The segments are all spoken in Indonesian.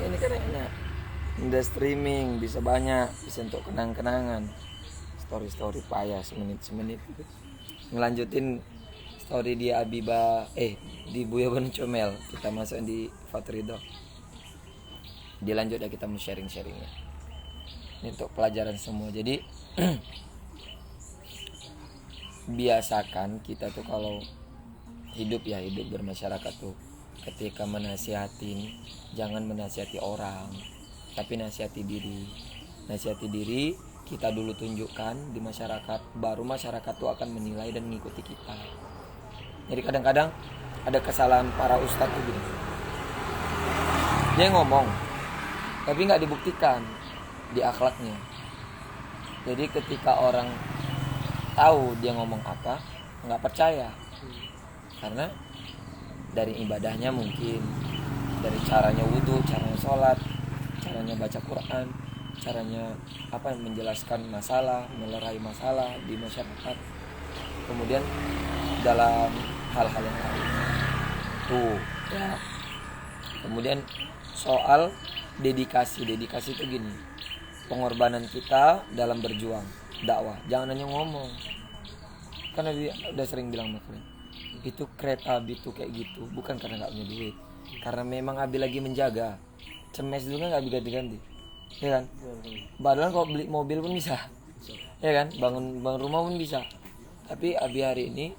ini kan enak, udah streaming bisa banyak, bisa untuk kenang-kenangan. Story payah semenit ngelanjutin story di Abiba di Buya Banu Comel, kita masuk di Fatrido, dilanjut ya, kita mau sharing-sharingnya ini untuk pelajaran semua. Jadi biasakan kita tuh kalau hidup bermasyarakat tuh, ketika menasihatin jangan menasihati orang, tapi nasihati diri kita dulu, tunjukkan di masyarakat, baru masyarakat tuh akan menilai dan mengikuti kita. Jadi kadang-kadang ada kesalahan para ustadz tuh gini, dia ngomong tapi nggak dibuktikan di akhlaknya. Jadi ketika orang tahu dia ngomong apa, nggak percaya, karena dari ibadahnya mungkin, dari caranya wudhu, caranya sholat, caranya baca Quran, caranya menjelaskan masalah, melerai masalah di masyarakat, kemudian dalam hal-hal yang lain tuh ya. Kemudian soal dedikasi itu gini, pengorbanan kita dalam berjuang dakwah, jangan hanya ngomong. Karena dia udah sering bilang makanya itu kereta Abi tuh kayak gitu bukan karena nggak punya duit, karena memang Abi lagi menjaga. Cemes dulu kan nggak bisa diganti, ya kan? Padahal kalau beli mobil pun bisa, ya kan? Bangun rumah pun bisa. Tapi Abi hari ini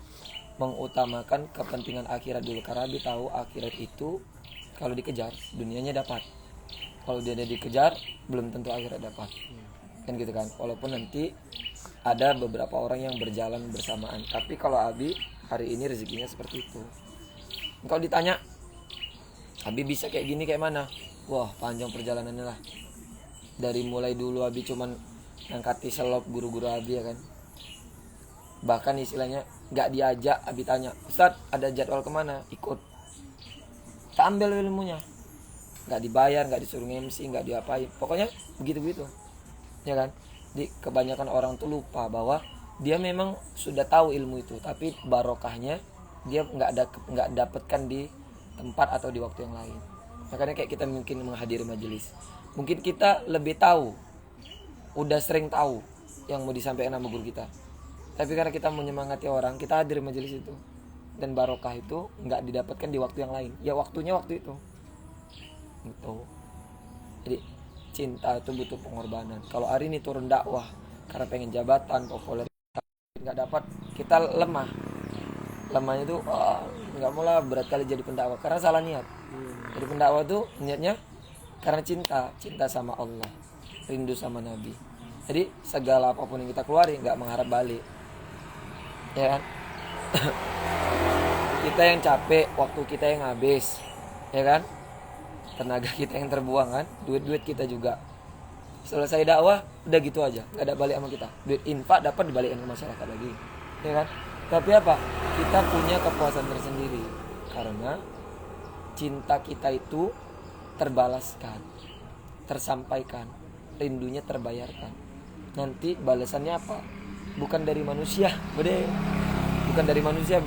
mengutamakan kepentingan akhirat dulu, karena Abi tahu akhirat itu kalau dikejar dunianya dapat, kalau dia dikejar belum tentu akhirat dapat, kan gitu kan? Walaupun nanti ada beberapa orang yang berjalan bersamaan, tapi kalau Abi hari ini rezekinya seperti itu. Kalau ditanya Abi bisa kayak gini kayak mana, wah panjang perjalanannya lah. Dari mulai dulu Abi cuman ngangkati selop guru-guru Abi, ya kan? Bahkan istilahnya gak diajak, Abi tanya, Ustaz ada jadwal kemana, ikut, tak ambil ilmunya, gak dibayar, gak disuruh MC, gak diapain, pokoknya begitu-begitu, ya kan? Jadi kebanyakan orang tuh lupa bahwa dia memang sudah tahu ilmu itu, tapi barokahnya dia nggak dapatkan di tempat atau di waktu yang lain. Makanya kayak kita mungkin menghadiri majelis, mungkin kita lebih tahu, udah sering tahu yang mau disampaikan sama guru kita, tapi karena kita menyemangati orang, kita hadir majelis itu, dan barokah itu nggak didapatkan di waktu yang lain, ya waktunya waktu itu gitu. Jadi cinta itu butuh pengorbanan. Kalau hari ini turun dakwah karena pengen jabatan, populer, nggak dapat, kita lemahnya tuh nggak mau lah, berat kali jadi pendakwah karena salah niat. Jadi pendakwah tuh niatnya karena cinta sama Allah, rindu sama Nabi. Jadi segala apapun yang kita keluarin nggak mengharap balik, ya kan? Kita yang capek, waktu kita yang habis, ya kan? Tenaga kita yang terbuang, kan? Duit kita juga. Selesai dakwah udah gitu aja, nggak ada balik sama kita. Duit infak dapat dibalikin ke masyarakat lagi, ya kan? Tapi apa? Kita punya kepuasan tersendiri karena cinta kita itu terbalaskan, tersampaikan, rindunya terbayarkan. Nanti balasannya apa? Bukan dari manusia, bukan dari manusia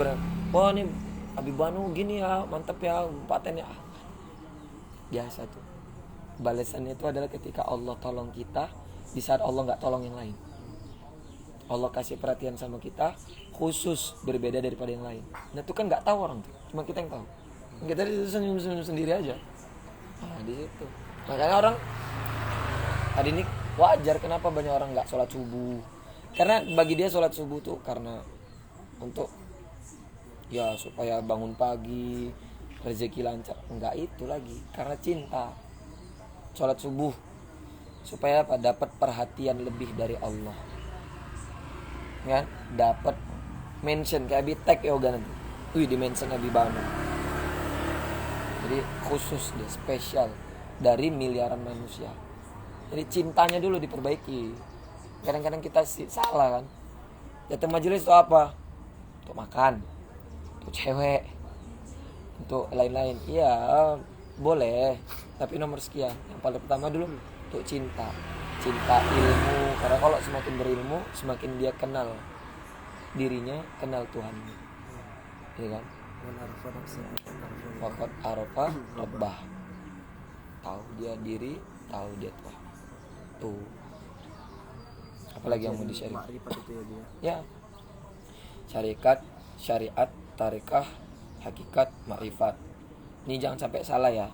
wah nih Abi Banu gini ya, mantep ya, paten ya. Biasa tuh. Balasannya itu adalah ketika Allah tolong kita di saat Allah nggak tolong yang lain. Allah kasih perhatian sama kita khusus, berbeda daripada yang lain. Nah itu kan nggak tahu orang tuh, cuma kita yang tahu. Kita itu senyum sendiri aja. Nah di situ. Makanya orang hari ini wajar kenapa banyak orang nggak sholat subuh. Karena bagi dia sholat subuh tuh karena untuk ya supaya bangun pagi, rezeki lancar. Enggak itu lagi, karena cinta. Sholat subuh supaya apa? Dapat perhatian lebih dari Allah, kan? Dapat mention kayak Abi tag yoga nanti, di mention Abi Banu. Jadi khusus dia, spesial dari miliaran manusia. Jadi cintanya dulu diperbaiki. Kadang-kadang kita salah, kan? Datang majelis itu apa? Untuk makan, untuk cewek, untuk lain-lain. Iya boleh, tapi nomor sekian. Yang paling pertama dulu untuk cinta ilmu. Karena kalau semakin berilmu, semakin dia kenal dirinya, kenal Tuhan, ya kan? Waqad arafa rabbah. tahu dia diri, tahu dia Tuhan. Tuh. Apalagi yang mau di-share? Makrifat itu ya dia. Ya. Syariat, tarikah, hakikat, makrifat. Ini jangan sampai salah ya.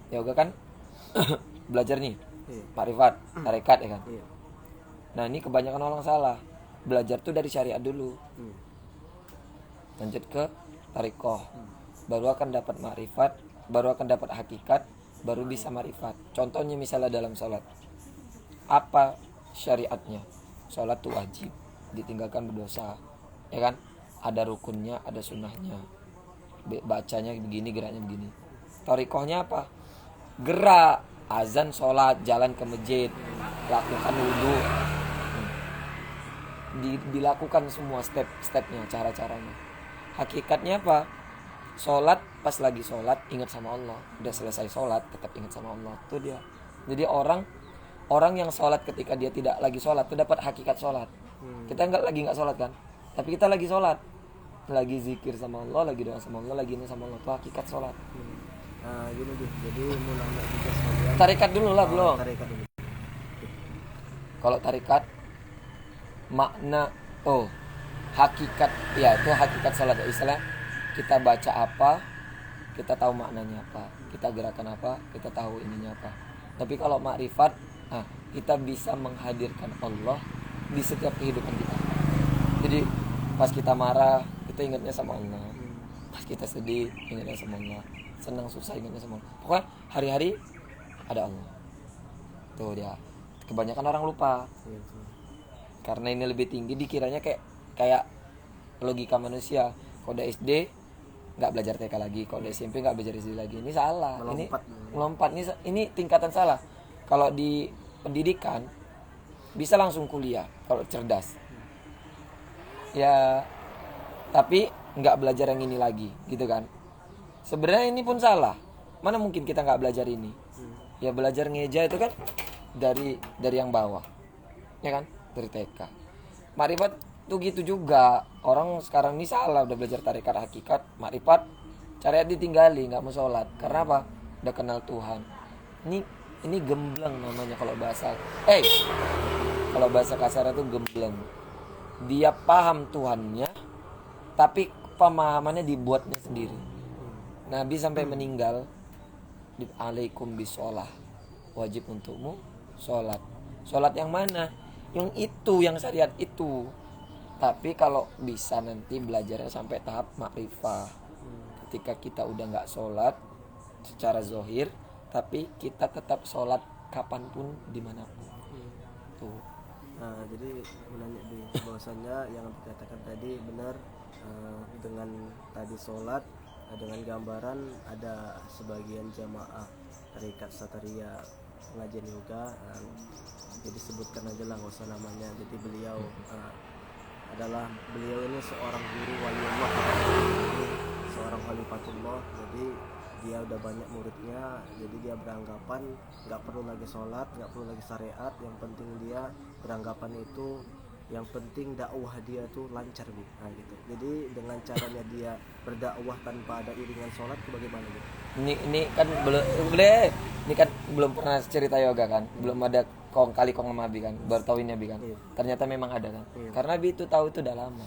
Yoga kan belajar nih. Iya. Makrifat, tarekat ya kan. Iya. Nah, ini kebanyakan orang salah. Belajar tuh dari syariat dulu. Lanjut ke tarikoh. Baru akan dapat makrifat, baru akan dapat hakikat, baru bisa makrifat. Contohnya misalnya dalam sholat. Apa syariatnya? Sholat tuh wajib, ditinggalkan berdosa. Ya kan? Ada rukunnya, ada sunnahnya. Bacanya begini, geraknya begini. Tarikohnya apa? Gerak, azan, sholat, jalan ke masjid, lakukan wudhu. Dilakukan semua step-stepnya, cara-caranya. Hakikatnya apa? Sholat, pas lagi sholat ingat sama Allah. Udah selesai sholat tetap ingat sama Allah. Itu dia. Jadi orang yang sholat ketika dia tidak lagi sholat itu dapat hakikat sholat. Kita nggak sholat kan, tapi kita lagi sholat, lagi zikir sama Allah, lagi doa sama Allah, lagi ini sama Allah. Itu hakikat sholat. Nah gini deh, jadi mulai juga sekalian. Tarikat dulu lah belum. Tarikat dulu. Kalau tarikat makna hakikat ya itu hakikat sholat ya. Istilah kita baca apa, kita tahu maknanya apa, kita gerakan apa, kita tahu ininya apa. Tapi kalau makrifat, kita bisa menghadirkan Allah di setiap kehidupan kita. Jadi pas kita marah kita ingatnya sama Allah, pas kita sedih ingatnya sama Allah, senang susah ingatnya sama Allah. Pokoknya hari-hari ada Allah. Tuh dia. Kebanyakan orang lupa. Karena ini lebih tinggi dikiranya kayak logika manusia. Kalau udah SD nggak belajar TK lagi, kalau udah SMP nggak belajar SD lagi. Ini salah. Melompat. Ini tingkatan salah. Kalau di pendidikan bisa langsung kuliah kalau cerdas. Ya, tapi nggak belajar yang ini lagi, gitu kan? Sebenarnya ini pun salah. Mana mungkin kita nggak belajar ini? Ya belajar ngeja itu kan dari yang bawah, ya kan? Dari TK. Makrifat tuh gitu juga. Orang sekarang ini salah udah belajar tarikat hakikat, makrifat, syariat ditinggali, nggak mau sholat. Karena apa? Udah kenal Tuhan. Ini gembleng namanya kalau bahasa. Kalau bahasa kasar itu gembleng. Dia paham Tuhannya, tapi pemahamannya dibuatnya sendiri. Nabi sampai meninggal, alaikum bisolah, wajib untukmu sholat. Sholat yang mana? Yang itu, yang syariat itu. Tapi kalau bisa nanti belajarnya sampai tahap makrifah. Ketika kita udah nggak sholat secara zohir, tapi kita tetap sholat kapanpun dimanapun. Tuh. Nah, jadi menanya di bahwasannya yang dikatakan tadi benar, dengan tadi sholat dengan gambaran ada sebagian jamaah tarekat Satria pengajian yoga, jadi sebutkan aja lah nggak usah namanya. Jadi beliau beliau ini seorang guru waliullah, seorang khalifatullah. Jadi dia udah banyak muridnya, jadi dia beranggapan nggak perlu lagi sholat, nggak perlu lagi syariat. Yang penting dia beranggapan itu, yang penting dakwah dia tuh lancar gitu. Nah, gitu. Jadi dengan caranya dia berdakwah tanpa ada iringan sholat itu bagaimana gitu? Ini kan belum pernah cerita yoga kan, belum ada kong sama Abi kan, baru tahu ini Abi kan. Ternyata memang ada kan. Karena Abi itu tahu itu udah lama.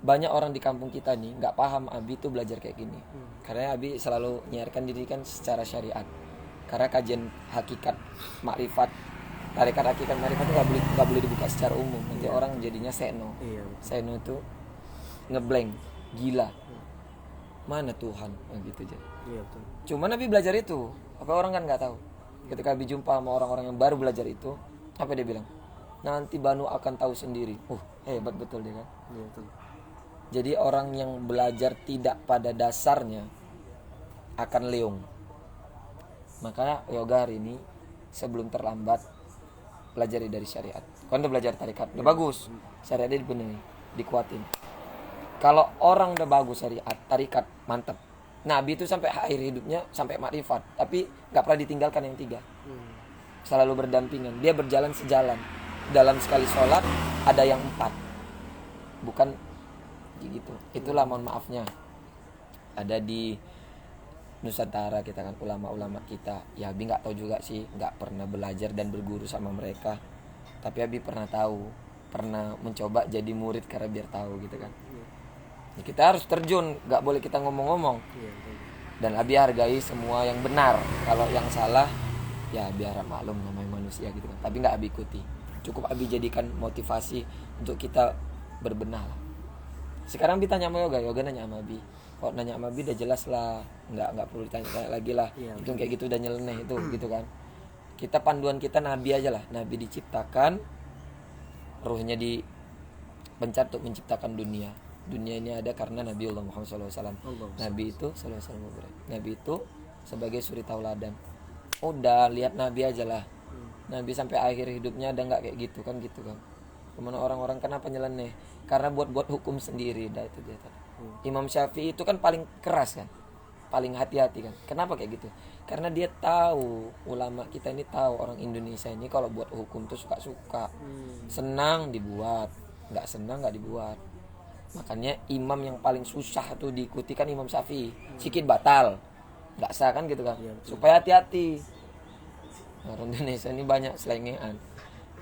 Banyak orang di kampung kita nih nggak paham Abi tuh belajar kayak gini. Karena Abi selalu nyiarkan diri kan secara syariat. Karena kajian hakikat makrifat, tarekat hakikat makrifat itu nggak boleh dibuka secara umum. Nanti orang jadinya seno. Seno itu ngeblank, gila. Mana Tuhan? Gitu aja. Cuma Nabi belajar itu. Apa orang kan nggak tahu. Ketika Nabi jumpa sama orang-orang yang baru belajar itu, apa dia bilang? Nanti Banu akan tahu sendiri. Hebat betul dia kan. Betul. Jadi orang yang belajar tidak pada dasarnya akan leung. Makanya yoga hari ini sebelum terlambat pelajari dari syariat. Kau udah belajar tarikat, udah bagus. Syariatnya dipenuhi, dikuatin. Kalau orang udah bagus syariat, tarikat mantap. Nabi itu sampai akhir hidupnya sampai makrifat, tapi nggak pernah ditinggalkan yang 3. Selalu berdampingan. Dia berjalan sejalan. Dalam sekali sholat ada yang 4. Bukan gitu. Itulah mohon maafnya. Ada di Nusantara kita kan, ulama-ulama kita. Ya Abi nggak tahu juga sih, nggak pernah belajar dan berguru sama mereka. Tapi Abi pernah tahu, pernah mencoba jadi murid karena biar tahu gitu kan. Ya, kita harus terjun, nggak boleh kita ngomong-ngomong. Dan Abi hargai semua yang benar. Kalau yang salah, ya biar maklum namanya manusia gitu kan. Tapi nggak Abi ikuti. Cukup Abi jadikan motivasi untuk kita berbenah lah. Sekarang Abi tanya sama Yoga nanya sama Abi. Kok nanya sama Abi udah jelas lah, nggak perlu ditanya lagi lah. Itu kayak gitu udah nyeleneh itu gitu kan. Kita panduan kita Nabi aja lah. Nabi diciptakan, ruhnya dipencet untuk menciptakan dunia. Dunia ini ada karena Nabi Allah Muhammad SAW. Nabi itu Nabi itu sebagai suri tauladan. Udah lihat Nabi aja lah. Nabi sampai akhir hidupnya ada nggak kayak gitu kan gitu kan. Kemana orang-orang kenapa nyeleneh? Karena buat hukum sendiri. Dah itu dia. Imam Syafi'i itu kan paling keras kan, paling hati-hati kan. Kenapa kayak gitu? Karena dia tahu, ulama kita ini tahu orang Indonesia ini kalau buat hukum tuh suka-suka, senang dibuat, nggak senang nggak dibuat. Makanya imam yang paling susah tuh diikuti kan Imam Syafi'i, sikit batal, nggak sah kan gitu kan. Supaya hati-hati. Orang Indonesia ini banyak selengean.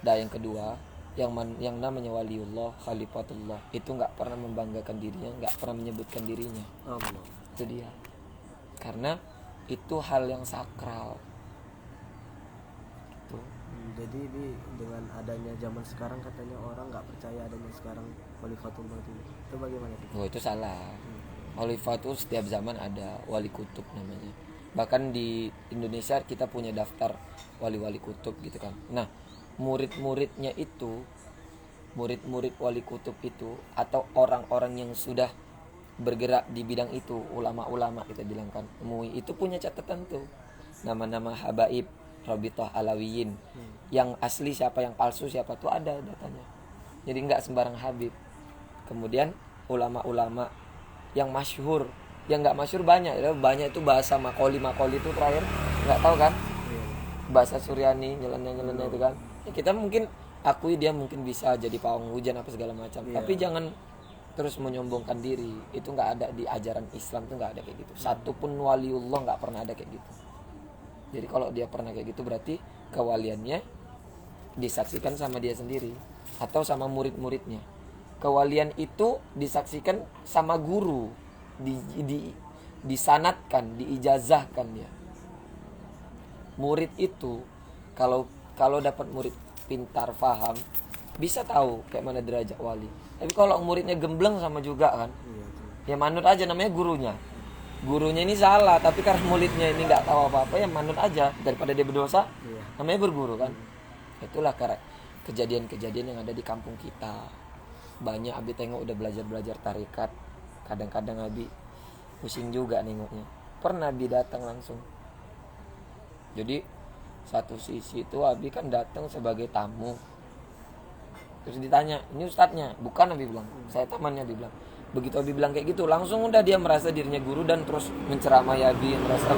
Dan yang kedua, yang namanya waliullah, khalifatullah itu nggak pernah membanggakan dirinya, nggak pernah menyebutkan dirinya. Itu dia. Karena itu hal yang sakral. Gitu. Jadi ini dengan adanya zaman sekarang katanya orang nggak percaya adanya sekarang khalifatullah itu bagaimana? Oh itu salah. Khalifah itu setiap zaman ada, wali kutub namanya. Bahkan di Indonesia kita punya daftar wali-wali kutub gitu kan. Nah, murid murid wali kutub itu atau orang-orang yang sudah bergerak di bidang itu, ulama-ulama kita bilang kan, MUI itu punya catatan tuh, nama-nama habaib Rabithah Alawiyin, yang asli siapa, yang palsu siapa tuh ada datanya. Jadi nggak sembarang habib. Kemudian ulama-ulama yang masyhur, yang nggak masyhur banyak itu bahasa makoli itu terakhir nggak tahu kan, bahasa Suryani nyeleneh itu kan. Ya, kita mungkin akui dia mungkin bisa jadi pawang hujan apa segala macam, tapi jangan terus menyombongkan diri. Itu nggak ada di ajaran Islam, tuh nggak ada kayak gitu. Satupun waliullah nggak pernah ada kayak gitu. Jadi kalau dia pernah kayak gitu berarti kewaliannya disaksikan sama dia sendiri atau sama murid-muridnya. Kewalian itu disaksikan sama guru, disanatkan, diijazahkan dia. Murid itu kalau dapat murid pintar, paham, bisa tahu kayak mana derajat wali. Tapi kalau muridnya gembleng sama juga kan, ya manut aja, namanya gurunya. Gurunya ini salah, tapi karena muridnya ini nggak tahu apa-apa, ya manut aja daripada dia berdosa. Namanya berguru kan. Itulah kejadian-kejadian yang ada di kampung kita. Banyak Abi tengok udah belajar tarikat. Kadang-kadang Abi pusing juga nengoknya. Pernah Abi datang langsung. Jadi satu sisi itu Abi kan datang sebagai tamu. Terus ditanya, ini ustadznya? Bukan, Abi bilang, saya temannya. Abi bilang. Begitu Abi bilang kayak gitu, langsung udah dia merasa dirinya guru dan terus menceramai Abi, merasa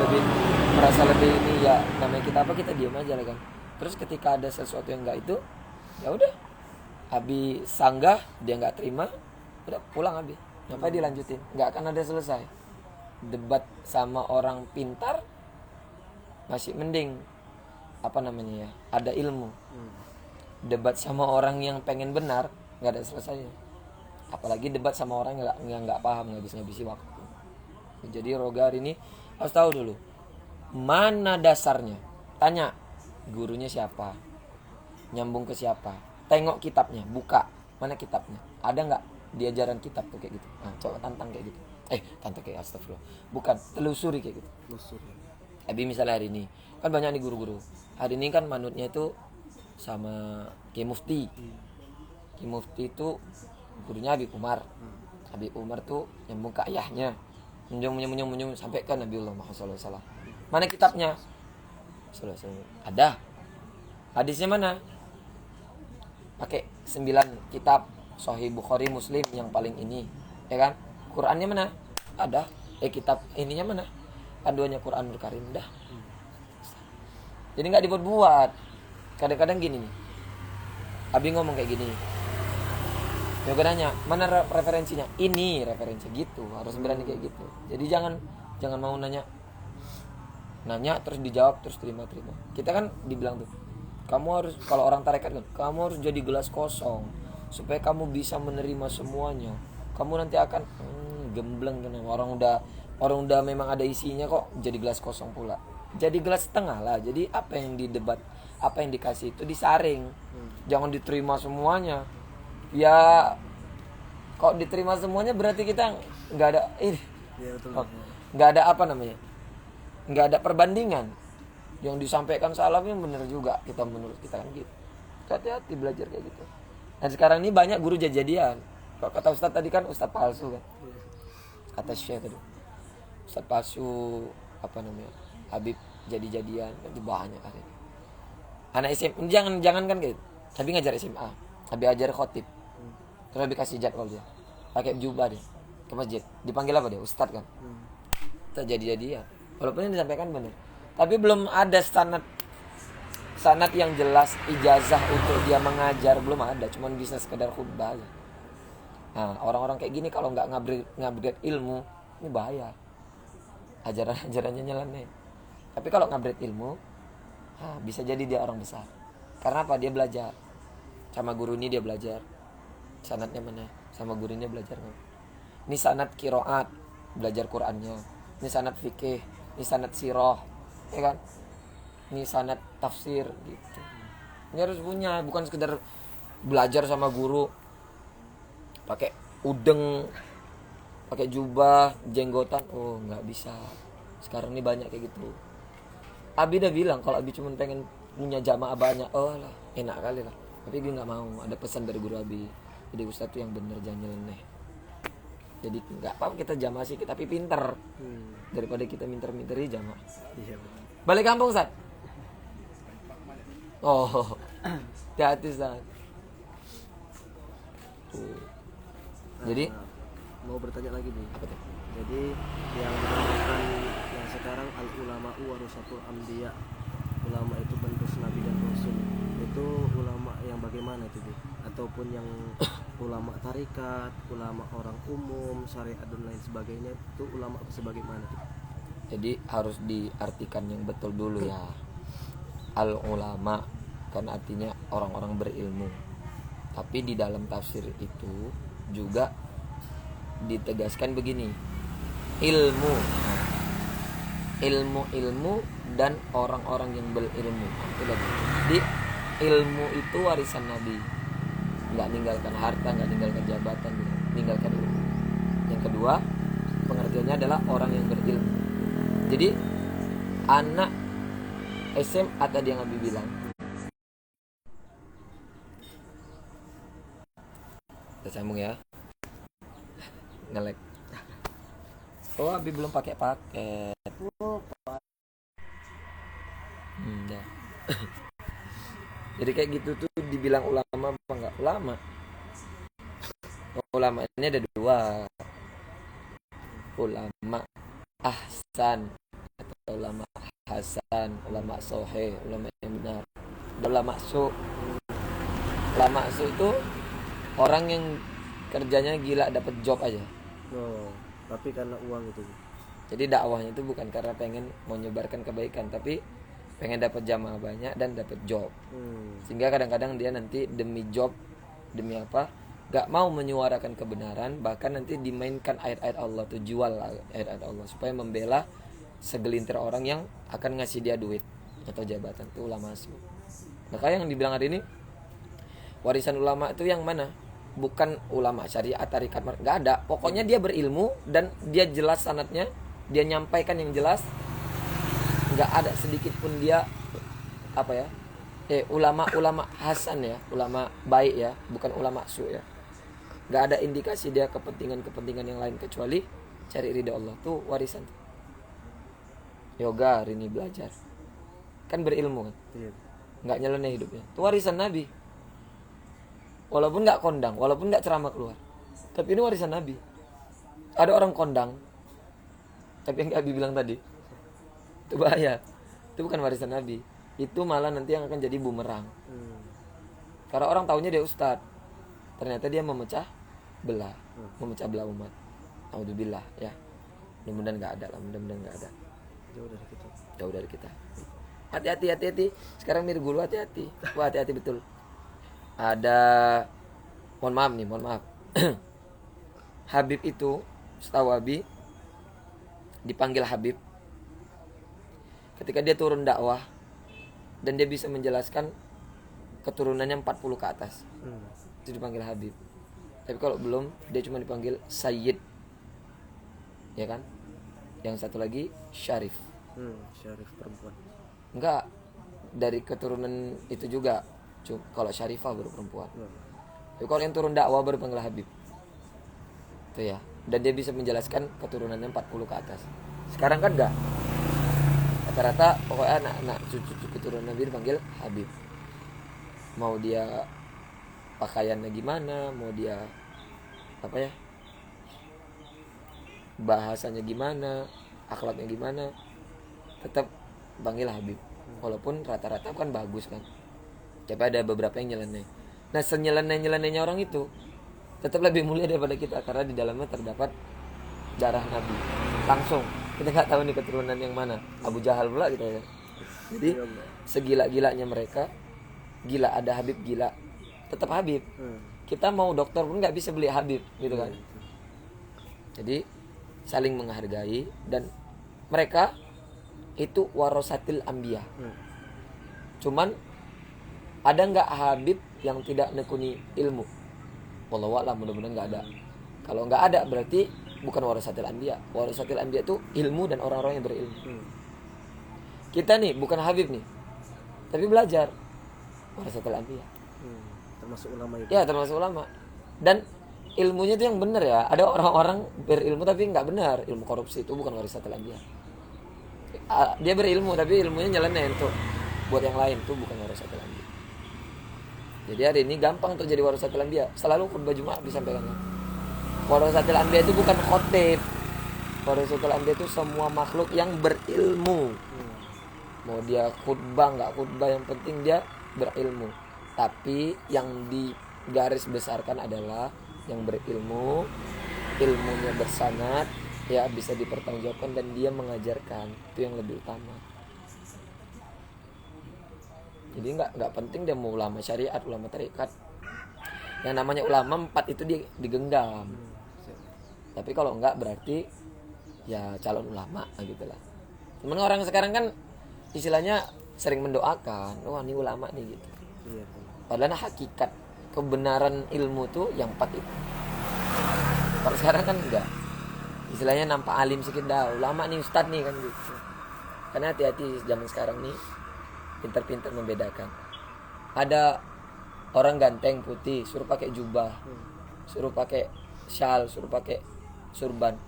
lebih ini. Ya namanya kita apa, kita diam aja lah kan. Terus ketika ada sesuatu yang enggak itu, ya udah Abi sanggah, dia nggak terima, udah pulang Abi. Ngapain dilanjutin? Nggak akan ada selesai. Debat sama orang pintar masih mending, apa namanya ya, ada ilmu. Debat sama orang yang pengen benar nggak ada selesainya. Apalagi debat sama orang yang nggak paham, ngabisi waktu. Jadi Rogar ini harus tahu dulu mana dasarnya. Tanya gurunya siapa, nyambung ke siapa. Tengok kitabnya, buka mana kitabnya, ada nggak di ajaran kitab tuh kayak gitu. Nah, coba tantang kayak gitu. Tantang kayak astagfirullah. Bukan, telusuri kayak gitu. Abi misalnya hari ini kan banyak nih guru-guru. Hari ini kan manutnya itu sama Kiai Mufti. Kiai Mufti itu gurunya Habib Umar. Habib Umar tuh nyambung ke ayahnya. Menyung sampai ke Nabiullah Muhammad SAW. Mana kitabnya? Ada. Hadisnya mana? Pakai 9 kitab, Sahih Bukhari, Muslim yang paling ini, ya kan? Qurannya mana? Ada. Kitab ininya mana? Panduannya Quranul Karim, dah. Jadi nggak dibuat-buat. Kadang-kadang gini nih, Abi ngomong kayak gini, Yoga nanya, mana referensinya? Ini referensi gitu, harus berani kayak gitu. Jadi jangan mau nanya, nanya terus dijawab terus terima. Kita kan dibilang tuh, kamu harus, kalau orang tarekat kan, kamu harus jadi gelas kosong supaya kamu bisa menerima semuanya. Kamu nanti akan gembleng kan, orang udah memang ada isinya kok jadi gelas kosong pula. Jadi gelas setengah lah. Jadi apa yang didebat, apa yang dikasih itu disaring. Jangan diterima semuanya. Ya kalau diterima semuanya berarti kita nggak ada ini. Iya betul. Nggak ada apa namanya, nggak ada perbandingan. Yang disampaikan salafnya benar juga, kita menurut kita kan gitu. Hati-hati belajar kayak gitu. Dan sekarang ini banyak guru jadian. Kalau kata Ustadz tadi kan Ustadz palsu kan, kata Syekh tadi Ustadz palsu apa namanya, Habib jadian itu banyak hari ini. Anak SMA jangan kan gitu, tapi ngajar SMA, Habib ajar khotib, terus Habib kasih jadwal dia, pakai jubah dia ke masjid, dipanggil apa dia, Ustadz kan. Kita jadian, walaupun yang disampaikan benar, tapi belum ada sanad yang jelas ijazah untuk dia mengajar, belum ada, cuman bisa sekedar khutbah aja. Nah, orang-orang kayak gini kalau nggak ngupgrade ilmu, ini bahaya. Ajarannya nyeleneh. Tapi kalau ngupgrade ilmu, bisa jadi dia orang besar. Karena apa? Dia belajar. Sama guru ini dia belajar. Sanadnya mana? Sama gurunya belajar. Ini sanad qiraat, belajar Qur'annya. Ini sanad fikih, ini sanad sirah, ya kan? Ini sanad tafsir gitu. Ini harus punya, bukan sekedar belajar sama guru pakai udeng, pakai jubah, jenggotan. Oh, nggak bisa. Sekarang ini banyak kayak gitu. Abi udah bilang kalau Abi cuma pengen punya jamaah banyak, oh lah, enak kali lah. Tapi dia nggak mau. Ada pesan dari guru Abi. Jadi ustaz tuh yang bener, jangan nyeleneh. Jadi nggak apa kita jamaah sih, tapi pinter daripada kita minter-minteri jamaah. Iya betul. Balik kampung Ustaz. Oh, hati-hati Ustaz. Jadi mau bertanya lagi nih. apa tuh? Jadi yang dinamakan yang sekarang al ulama warasatul anbiya, ulama itu penerus nabi dan rasul, itu ulama yang bagaimana itu Bi? Ataupun yang ulama tarikat, ulama orang umum, syariat dan lain sebagainya, itu ulama sebagaimana tuh? Jadi harus diartikan yang betul dulu ya. Al ulama kan artinya orang-orang berilmu. Tapi di dalam tafsir itu juga ditegaskan begini, ilmu dan orang-orang yang berilmu. Itu lagi. Di ilmu itu warisan Nabi, nggak ninggalkan harta, nggak ninggalkan jabatan, ninggalkan ilmu. Yang kedua pengertiannya adalah orang yang berilmu. Jadi anak SMA tadi yang Nabi bilang, kita sambung ya, ngelek. Oh, Abi belum pakai paket. Ya. Jadi kayak gitu tuh dibilang ulama apa enggak? Ulama. Ulama ini ada dua. Ulama ahsan atau ulama hasan, ulama soheh, ulama yang benar. Ulama su. Ulama su itu orang yang kerjanya gila dapat job aja. Oh, tapi karena uang itu. Jadi dakwahnya itu bukan karena pengen mau menyebarkan kebaikan, tapi pengen dapat jamaah banyak dan dapat job. Sehingga kadang-kadang dia nanti demi job, demi apa, gak mau menyuarakan kebenaran, bahkan nanti dimainkan ayat-ayat Allah tuh, jual ayat-ayat Allah supaya membela segelintir orang yang akan ngasih dia duit atau jabatan. Itu ulama su. Makanya yang dibilang hari ini warisan ulama itu yang mana? Bukan ulama syariat, tarikat, nggak ada. Pokoknya dia berilmu dan dia jelas sanadnya, dia nyampaikan yang jelas, nggak ada sedikit pun dia apa ya, ulama hasan ya, ulama baik ya, bukan ulama su ya. Nggak ada indikasi dia kepentingan yang lain kecuali cari ridha Allah. Tuh warisan. Yoga hari ini belajar, kan berilmu kan, nggak nyeleneh hidupnya. Tuh warisan Nabi. Walaupun nggak kondang, walaupun nggak ceramah keluar, tapi ini warisan Nabi. Ada orang kondang, tapi yang Abi bilang tadi, itu bahaya. Itu bukan warisan Nabi. Itu malah nanti yang akan jadi bumerang. Karena orang taunya dia ustadz, ternyata dia memecah belah umat. Alhamdulillah ya. Mudah-mudahan nggak ada lah, mudah-mudahan nggak ada. jauh dari kita. Jauh dari kita. Hati-hati. Sekarang mir guru hati-hati. Wah, hati-hati betul. Ada, mohon maaf. Habib itu, setahu Abi, dipanggil Habib ketika dia turun dakwah dan dia bisa menjelaskan keturunannya 40 ke atas. Itu dipanggil Habib. Tapi kalau belum, dia cuma dipanggil Sayyid. Ya kan? Yang satu lagi Syarif. Syarif perempuan. Enggak, dari keturunan itu juga. Kalau Syarifah baru perempuan. Tapi kalau yang turun dakwah baru panggil Habib. Itu ya. Dan dia bisa menjelaskan keturunannya 40 ke atas. Sekarang kan enggak. Rata-rata pokoknya anak-anak cucu keturunan Nabi dipanggil Habib. Mau dia pakaiannya gimana, mau dia apa ya, bahasanya gimana, akhlaknya gimana, tetap panggil Habib. Walaupun rata-rata kan bagus kan, tapi ada beberapa yang nyeleneh. Nah, senyeleneh-nyelenehnya orang itu tetap lebih mulia daripada kita, karena di dalamnya terdapat darah Nabi langsung. Kita nggak tahu nih keturunan yang mana, Abu Jahal pula gitu ya. Jadi segila-gilanya mereka, gila ada Habib gila, tetap Habib. Kita mau dokter pun nggak bisa beli Habib gitu kan. Jadi saling menghargai, dan mereka itu warasatil anbiya. Cuman ada nggak Habib yang tidak nekuni ilmu? Wallahu a'lam, mudah-mudahan nggak ada. Kalau nggak ada berarti bukan warasatil anbiya. Warasatil anbiya itu ilmu dan orang-orang yang berilmu. Kita nih bukan Habib nih, tapi belajar. Warasatil anbiya. Termasuk ulama itu. Ya, termasuk ulama. Dan ilmunya itu yang benar ya. Ada orang-orang berilmu tapi nggak benar. Ilmu korupsi itu bukan warasatil anbiya. Dia berilmu tapi ilmunya nyeleneh untuk buat yang lain, itu bukan warasatil anbiya. Jadi hari ini gampang untuk jadi warasatil anbiya. Selalu khutbah Jumat disampaikan. Warasatil anbiya itu bukan khotib. Warasatil anbiya itu semua makhluk yang berilmu. Mau dia khutbah nggak khutbah, yang penting dia berilmu. Tapi yang digaris besarkan adalah yang berilmu, ilmunya bersanad, ya bisa dipertanggungjawabkan, dan dia mengajarkan. Itu yang lebih utama. Jadi nggak penting dia mau ulama syariat, ulama tarekat. Yang namanya ulama 4 itu digenggam. Tapi kalau enggak berarti ya calon ulama gitu lah. Cuman orang sekarang kan istilahnya sering mendoakan, wah ini ulama nih gitu. Padahal hakikat kebenaran ilmu tuh yang 4 itu. Kalau sekarang kan enggak. Istilahnya nampak alim sedikit dah, ulama nih, ustad nih kan gitu. Karena hati-hati zaman sekarang nih, pintar-pintar membedakan. Ada orang ganteng putih suruh pakai jubah, suruh pakai syal, suruh pakai surban,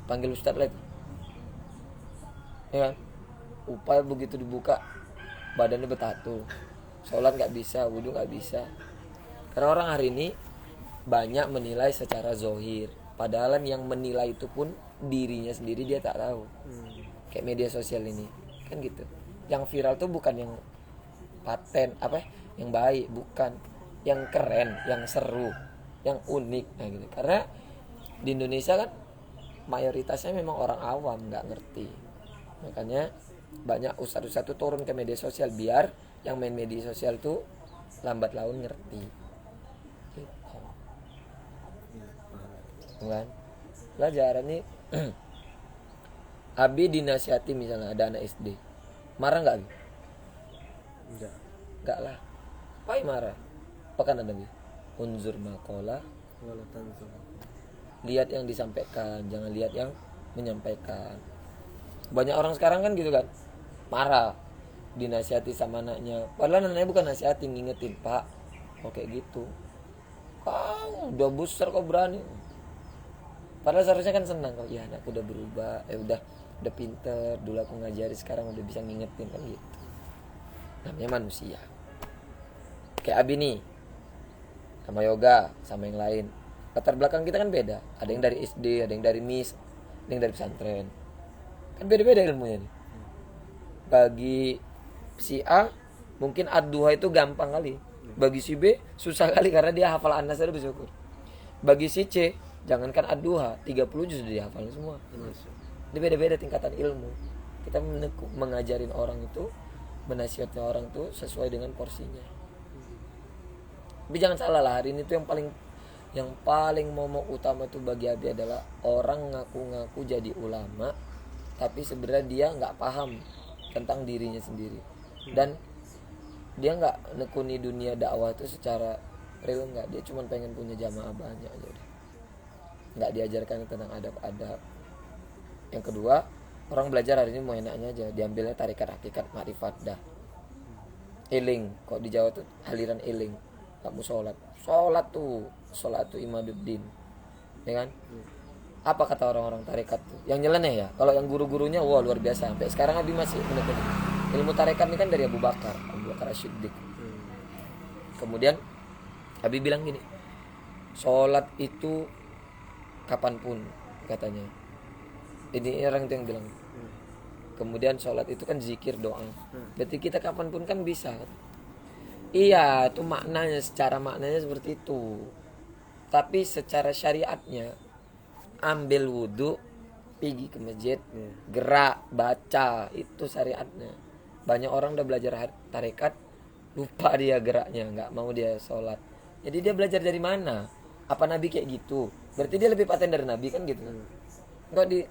panggil ustad lagi. Ya kan? Upaya begitu dibuka badannya bertato, sholat nggak bisa, wudhu nggak bisa. Karena orang hari ini banyak menilai secara zohir, padahal yang menilai itu pun dirinya sendiri dia tak tahu. Kayak media sosial ini kan gitu. Yang viral tuh bukan yang paten yang baik, bukan yang keren, yang seru, yang unik, nah gitu. Karena di Indonesia kan mayoritasnya memang orang awam, nggak ngerti. Makanya banyak ustadz-ustadz tuh turun ke media sosial biar yang main media sosial tuh lambat laun ngerti. Gitu. Kan? Pelajaran nih. Abi dinasihati misalnya ada anak SD, marah nggak Abi? Enggak lah. Apa yang marah? Apa kan Nabi? Unzur maqala wala tanzur. Lihat yang disampaikan, jangan lihat yang menyampaikan. Banyak orang sekarang kan gitu kan, marah dinasihati sama anaknya, padahal anaknya bukan nasihati, ngingetin, Pak, kok kayak gitu, kau udah besar kau berani. Padahal seharusnya kan senang, kalau ya anakku udah berubah, udah pinter, dulu aku ngajari, sekarang udah bisa ngingetin, kan gitu. Namanya manusia. Kayak Abi nih, sama yoga, sama yang lain, latar belakang kita kan beda. Ada yang dari SD, ada yang dari MIS, ada yang dari pesantren. Kan beda-beda ilmunya nih. Bagi si A mungkin ad-duha itu gampang kali. Bagi si B susah kali karena dia hafal An-Nas aja bersyukur. Bagi si C jangankan ad-duha, 30 juz sudah dihafal semua. Ini beda-beda tingkatan ilmu. Kita mengajarin orang itu, menasihati orang tuh sesuai dengan porsinya. Tapi jangan salah lah, hari ini tuh yang paling momok utama tuh bagi Abi adalah orang ngaku-ngaku jadi ulama, tapi sebenarnya dia nggak paham tentang dirinya sendiri, dan dia nggak nekuni dunia dakwah itu secara real, nggak. Dia cuma pengen punya jamaah banyak aja udah. Nggak diajarkan tentang adab-adab. Yang kedua, orang belajar hari ini mau enaknya aja, diambilnya tarikat hakikat makrifat dah. Iling, kok di Jawa tuh aliran iling. Kamu sholat tuh imaduddin, ya kan? Apa kata orang-orang tarekat tuh? Yang nyeleneh ya. Kalau yang guru-gurunya wah luar biasa. Sampai sekarang Abi masih menekuni. Ilmu tarekat ini kan dari Abu Bakar As-Siddiq. Kemudian Abi bilang gini, sholat itu kapanpun katanya. Ini orang itu yang bilang. Kemudian sholat itu kan zikir, doa. Berarti kita kapanpun kan bisa. Iya, itu maknanya, secara maknanya seperti itu. Tapi secara syariatnya, ambil wudhu, pergi ke masjid, gerak, baca, itu syariatnya. Banyak orang udah belajar tarekat, lupa dia geraknya, nggak mau dia sholat. Jadi dia belajar dari mana? Apa Nabi kayak gitu? Berarti dia lebih paten dari Nabi kan gitu.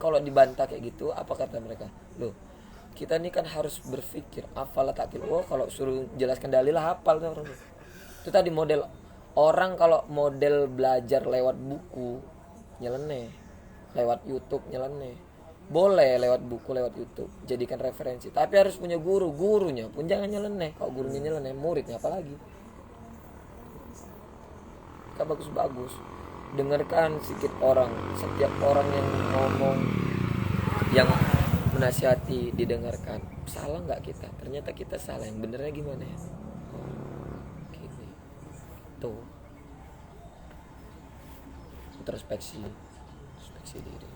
Kalau dibantah kayak gitu, apa kata mereka? Loh, kita ini kan harus berpikir, afala takil. Oh, kalau suruh jelaskan dalil hafal tuh orang. Itu tadi model orang, kalau model belajar lewat buku nyeleneh, lewat YouTube nyeleneh. Boleh lewat buku, lewat YouTube, jadikan referensi. Tapi harus punya gurunya pun jangan nyeleneh. Kalau gurunya nyeleneh, muridnya apalagi. Kan bagus-bagus. Dengarkan sedikit orang, setiap orang yang ngomong, yang menasihati didengarkan. Salah nggak kita? Ternyata kita salah. Yang benernya gimana ya? Gini. Tuh. Introspeksi diri.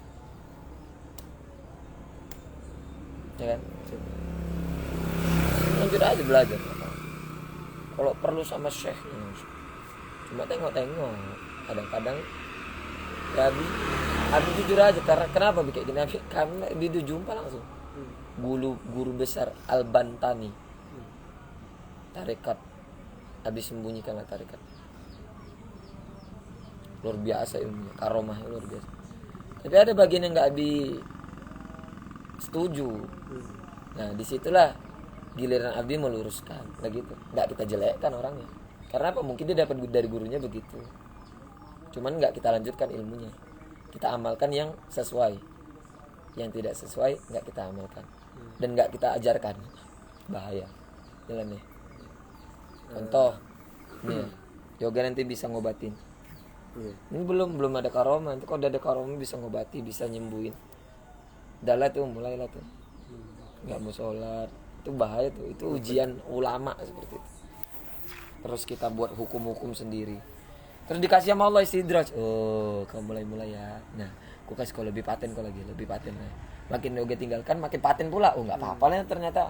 Ya kan? Lanjut aja belajar. Kalau perlu sama syekh, cuma tengok. Kadang-kadang ya Abi jujur aja, karena kenapa kayak gini? Karena Abi jumpa langsung guru besar Al-Bantani, tarekat. Abi sembunyikanlah tarekat. Luar biasa ilmunya, karomahnya luar biasa. Tapi ada bagian yang nggak Abi setuju. Nah disitulah giliran Abi meluruskan, nggak gitu. Nggak kita jelekkan orangnya. Karena apa? Mungkin dia dapat dari gurunya begitu. Cuman nggak kita lanjutkan ilmunya. Kita amalkan yang sesuai. Yang tidak sesuai nggak kita amalkan. Dan nggak kita ajarkan. Bahaya. Jalan nih. Contoh, nih, yoga nanti bisa ngobatin. Ini belum ada karoma. Nanti kalau udah ada karoma bisa ngobati, bisa nyembuhin. Dalah tuh, mulailah tuh. Nggak mau sholat, itu bahaya tuh. Itu ujian ulama seperti itu. Terus kita buat hukum-hukum sendiri. Terus dikasih sama Allah istidraj. Oh, kamu mulai ya. Nah, aku kasih kau lebih paten lah. Makin yoga tinggalkan, makin paten pula. Oh, nggak apa-apa lah ternyata.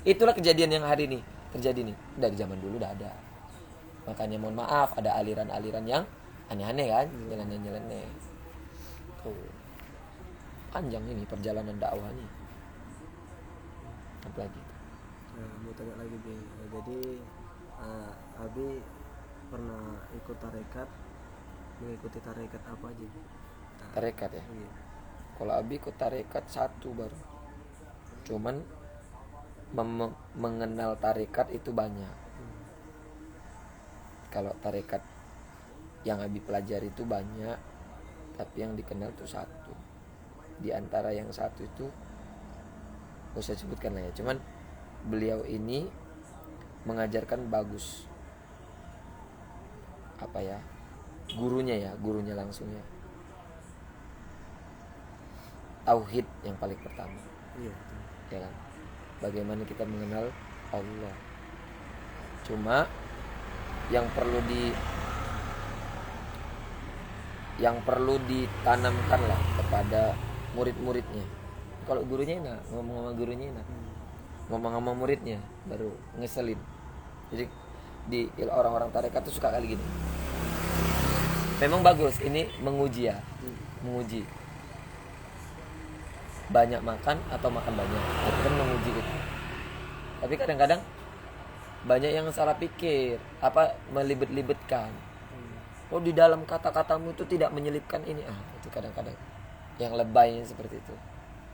Itulah kejadian yang hari ini terjadi nih. Dari zaman dulu udah ada. Makanya mohon maaf, ada aliran-aliran yang aneh-aneh kan, nyeleneh. Tuh. Panjang ini perjalanan dakwah nih. Apa lagi? Mau tanya lagi, Bing. Jadi Abi pernah ikut tarekat, mengikuti tarekat apa aja? Tarekat ya? Iya. Kalau Abi ikut tarekat satu baru. Cuman mengenal tarekat itu banyak. Kalau tarekat yang Abi pelajari itu banyak, tapi yang dikenal itu satu. Di antara yang satu itu gak usah sebutkan lah ya. Cuman beliau ini mengajarkan bagus. Apa ya? Gurunya langsung ya. Tauhid yang paling pertama. Iya. Ya kan? Bagaimana kita mengenal Allah. Cuma yang perlu ditanamkan lah kepada murid-muridnya. Kalau gurunya enak, ngomong sama gurunya enak. Ngomong sama muridnya baru ngeselin. Jadi di orang-orang tarekat tuh suka kali gini. Memang bagus ini menguji ya. Menguji. banyak makan atau makan banyak. Itu kan menguji kita. Tapi kadang-kadang banyak yang salah pikir, melibet-libetkan. Oh, di dalam kata-katamu itu tidak menyelipkan ini. Itu kadang-kadang yang lebaynya seperti itu.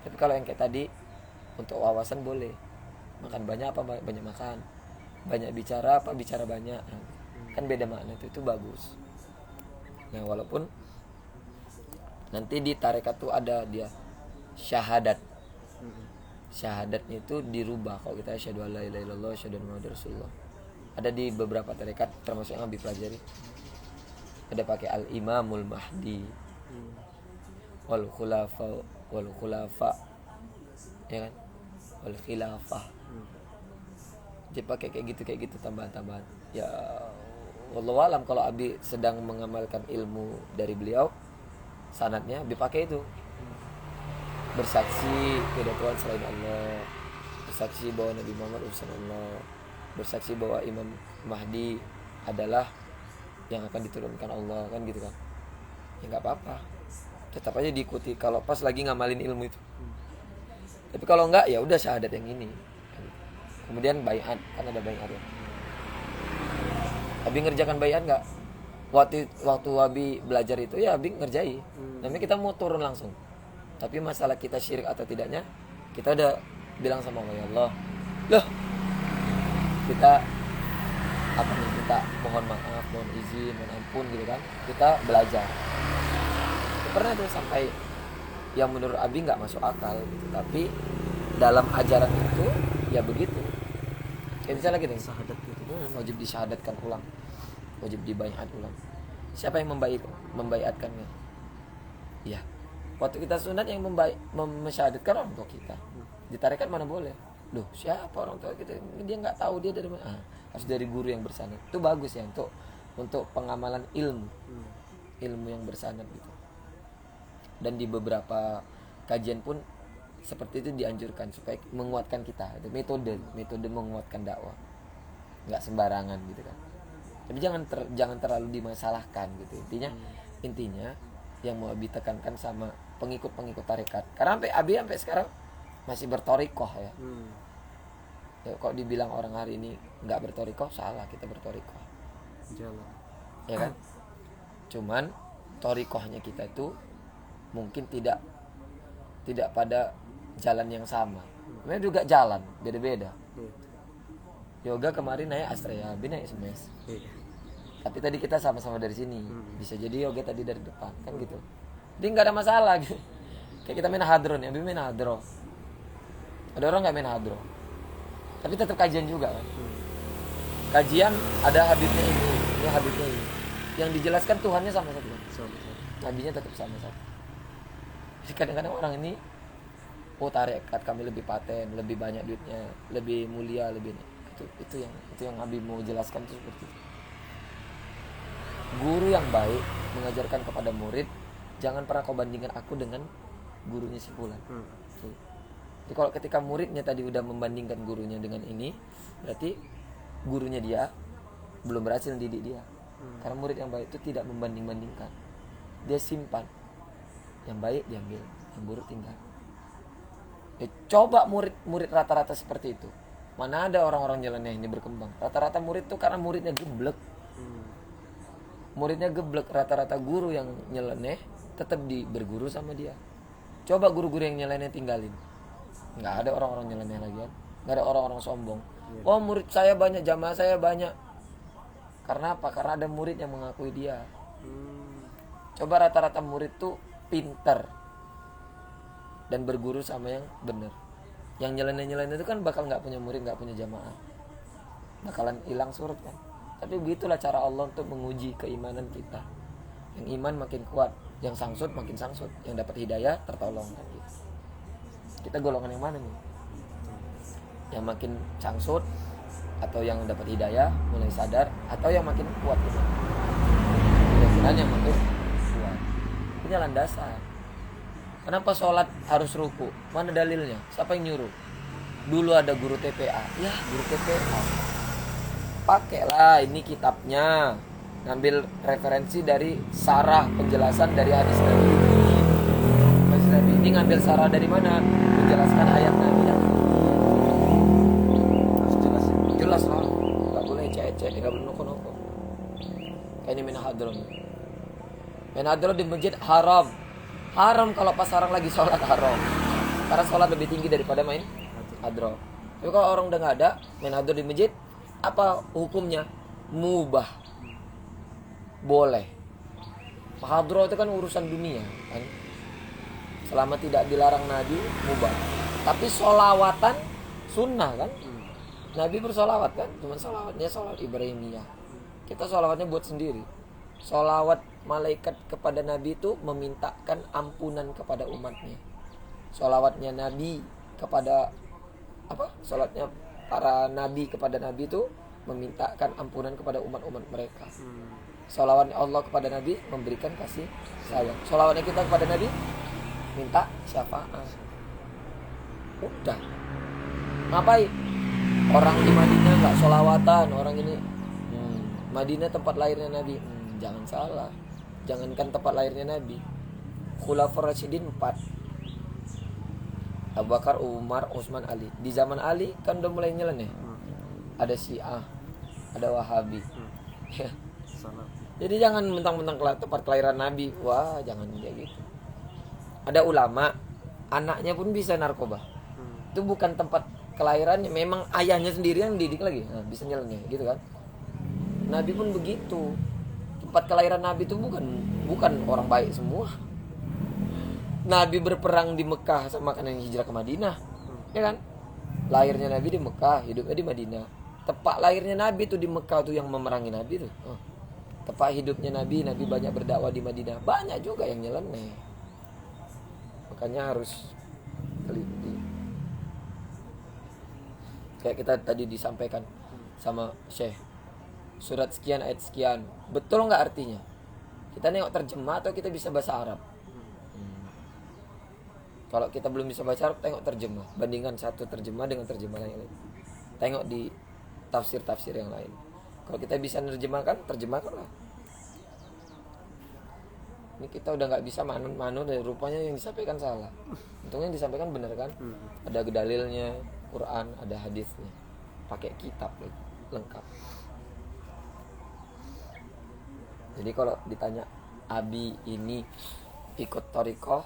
Tapi kalau yang kayak tadi, untuk wawasan boleh. Makan banyak apa banyak makan. Banyak bicara apa bicara banyak. Kan beda makna itu bagus. Nah, walaupun nanti di tarekat tuh ada dia syahadat. Syahadatnya itu dirubah. Kalau kita asyhadu alla ilaha illallah, asyhadu anna muhammadar rasulullah. Ada di beberapa tarekat, termasuk yang Habib pelajari. Ada pakai al-imamul mahdi, wal khulafa, ya kan, wal khilafah. Dia pakai kayak gitu tambahan-tambahan. Ya, wallahu alam kalau Abi sedang mengamalkan ilmu dari beliau, sanadnya Abi pakai itu. Bersaksi tidak Tuhan selain Allah, bersaksi bahwa Nabi Muhammad utusan Allah, bersaksi bahwa Imam Mahdi adalah yang akan diturunkan Allah, kan gitu kan. Ya nggak apa-apa, tetap aja diikuti kalau pas lagi ngamalin ilmu itu. Tapi kalau enggak, ya udah syahadat yang ini. Kemudian baiat, kan ada baiat ya. Abi ngerjakan baiat nggak? Waktu Abi belajar itu ya Abi ngerjai. Namanya kita mau turun langsung. Tapi masalah kita syirik atau tidaknya, kita udah bilang sama Allah, ya Allah, loh, kita kita mohon maaf, mohon izin, mohon ampun gitu kan. Kita belajar. Pernah tuh sampai yang menurut Abi nggak masuk akal gitu. Tapi dalam ajaran itu ya begitu. Kayak misalnya gitu, syahadat gitu. Wajib disyahadatkan ulang. Wajib dibaiat ulang. Siapa yang membaiatkannya? Ya. Waktu kita sunat yang mensyahadatkan orang tua kita. Di tarekat mana boleh? Loh, siapa orang tua kita? Dia nggak tahu dia dari mana. Harus dari guru yang bersanad. Itu bagus ya untuk pengamalan ilmu yang bersanad gitu. Dan di beberapa kajian pun seperti itu dianjurkan supaya menguatkan kita. Itu metode menguatkan dakwah. Nggak sembarangan gitu kan. Tapi jangan terlalu dimasalahkan gitu. Intinya yang mau Abi tekankan sama pengikut tarekat. Karena Abi sampai sekarang masih bertorikoh ya. Ya, kok dibilang orang hari ini nggak bertorikoh, salah, kita bertorikoh. Jalan. Ya kan? Cuman torikohnya kita itu mungkin tidak pada jalan yang sama. Memang juga jalan beda-beda. Yoga kemarin naik Astrea, Abi naik Smash. Tapi tadi kita sama-sama dari sini. Bisa jadi Yoga tadi dari depan, kan gitu. Jadi nggak ada masalah gitu. Kayak kita main hadron ya, Abi main hadro. Ada orang nggak main hadro, tapi tetap kajian juga kan. Kajian ada Habibnya ini Habibnya ini. Yang dijelaskan Tuhannya sama satu. Nabinya tetap sama satu. Jadi kadang-kadang orang ini, tarekat kami lebih paten, lebih banyak duitnya, lebih mulia, lebih itu yang Habib mau jelaskan itu seperti itu. Guru yang baik mengajarkan kepada murid, jangan pernah kau bandingkan aku dengan gurunya si fulan. Jadi kalau ketika muridnya tadi udah membandingkan gurunya dengan ini, berarti gurunya dia belum berhasil didik dia. Karena murid yang baik itu tidak membanding-bandingkan. Dia simpan. Yang baik diambil, yang buruk tinggal. Coba murid rata-rata seperti itu. Mana ada orang-orang nyeleneh ini berkembang. Rata-rata murid tuh karena muridnya geblek. Muridnya geblek, rata-rata guru yang nyeleneh tetap berguru sama dia. Coba guru-guru yang nyeleneh tinggalin. Nggak ada orang-orang nyeleneh lagi kan. Nggak ada orang-orang sombong. Oh, murid saya banyak, jamaah saya banyak. Karena apa? Karena ada murid yang mengakui dia. Coba rata-rata murid tuh pinter dan berguru sama yang benar. Yang nyeleneh-nyeleneh itu kan bakal nggak punya murid, nggak punya jamaah. Bakalan hilang surut kan. Tapi begitulah cara Allah untuk menguji keimanan kita. Yang iman makin kuat, yang sangsut makin sangsut, yang dapat hidayah tertolong kan gitu. Kita golongan yang mana nih? Yang makin sangsut atau yang dapat hidayah, mulai sadar, atau yang makin kuat gitu. Mudah-mudahan yang makin kuat. Ini landasan. Kenapa sholat harus ruku? Mana dalilnya? Siapa yang nyuruh? Dulu ada guru TPA. Ya, guru TPA. Pakailah ini kitabnya. Ngambil referensi dari sarah penjelasan dari hadis Nabi. Hadis Nabi. Ini ngambil sarah dari mana? Menjelaskan ayat Nabi. Harus jelas ya. Jelas lah, nggak boleh ecek-ecek, nggak boleh noko-noko. Kayak ini min hadron. Min hadron di masjid haram. Haram kalau pas orang lagi sholat haram. Karena sholat lebih tinggi daripada main hadron. Tapi kalau orang udah nggak ada min hadron di masjid, apa hukumnya? Mubah. Boleh. Hadron itu kan urusan dunia kan. Selama tidak dilarang Nabi, mubah. Tapi sholawatan sunnah kan. Nabi bersolawat kan, cuma solawatnya solawat Ibrahimiyah. Kita solawatnya buat sendiri. Solawat malaikat kepada Nabi itu memintakan ampunan kepada umatnya. Solawatnya Nabi kepada apa? Solatnya para Nabi kepada Nabi itu memintakan ampunan kepada umat-umat mereka. Solawatnya Allah kepada Nabi memberikan kasih sayang. Solawatnya kita kepada Nabi minta syafaat. Udah. Ngapain? Orang di Madinah nggak sholawatan, orang ini Madinah tempat lahirnya Nabi. Jangan salah, jangankan tempat lahirnya Nabi. Khulafaur Rasyidin 4, Abu Bakar, Umar, Utsman, Ali. Di zaman Ali kan udah mulai nyeleneh. Ada Syiah, ada Wahabi. Jadi jangan mentang-mentang tempat kelahiran Nabi. Wah, jangan kayak gitu. Ada ulama, anaknya pun bisa narkoba. Itu bukan tempat kelahirannya, memang ayahnya sendiri yang didik lagi. Nah, bisa nyeleneh gitu kan. Nabi pun begitu. Tempat kelahiran Nabi itu bukan orang baik semua. Nabi berperang di Mekah sama kan yang hijrah ke Madinah. Ya kan? Lahirnya Nabi di Mekah, hidupnya di Madinah. Tempat lahirnya Nabi itu di Mekah tuh yang memerangi Nabi tuh. Tempat hidupnya Nabi banyak berdakwah di Madinah. Banyak juga yang nyeleneh. Makanya harus teliti. Kayak kita tadi disampaikan sama Syekh, surat sekian ayat sekian, betul nggak artinya? Kita nengok terjemah atau kita bisa bahasa Arab? Kalau kita belum bisa bahasa Arab, tengok terjemah. Bandingkan satu terjemah dengan terjemah yang lain. Tengok di tafsir-tafsir yang lain. Kalau kita bisa menerjemahkan, terjemahkanlah. Ini kita udah nggak bisa manut dan rupanya yang disampaikan salah. Untungnya yang disampaikan benar kan? Ada dalilnya, Quran, ada hadisnya. Pakai kitab lengkap. Jadi kalau ditanya Abi ini ikut thariqah,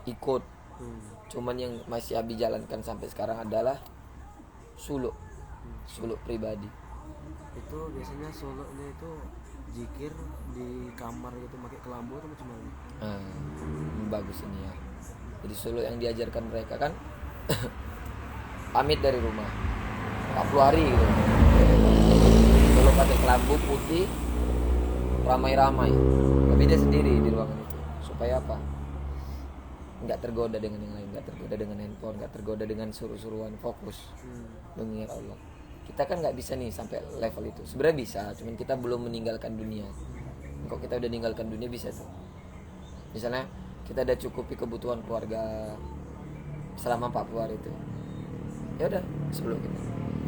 ikut. Cuman yang masih Abi jalankan sampai sekarang adalah suluk pribadi. Itu biasanya suluknya itu zikir di kamar gitu pakai kelambu atau macam mana? Bagus ini ya. Jadi suluk yang diajarkan mereka kan pamit dari rumah 40 hari gitu. Suluk pakai kelambu putih, ramai-ramai. Tapi dia sendiri di ruangan itu. Supaya apa? Nggak tergoda dengan yang lain, nggak tergoda dengan handphone, nggak tergoda dengan suruh-suruhan, fokus mengingat Allah. Kita kan nggak bisa nih sampai level itu. Sebenarnya bisa, cuman kita belum meninggalkan dunia. Kok kita udah meninggalkan dunia bisa tuh. Misalnya kita udah cukupi kebutuhan keluarga selama 40 hari itu. Ya udah, sebelum kita.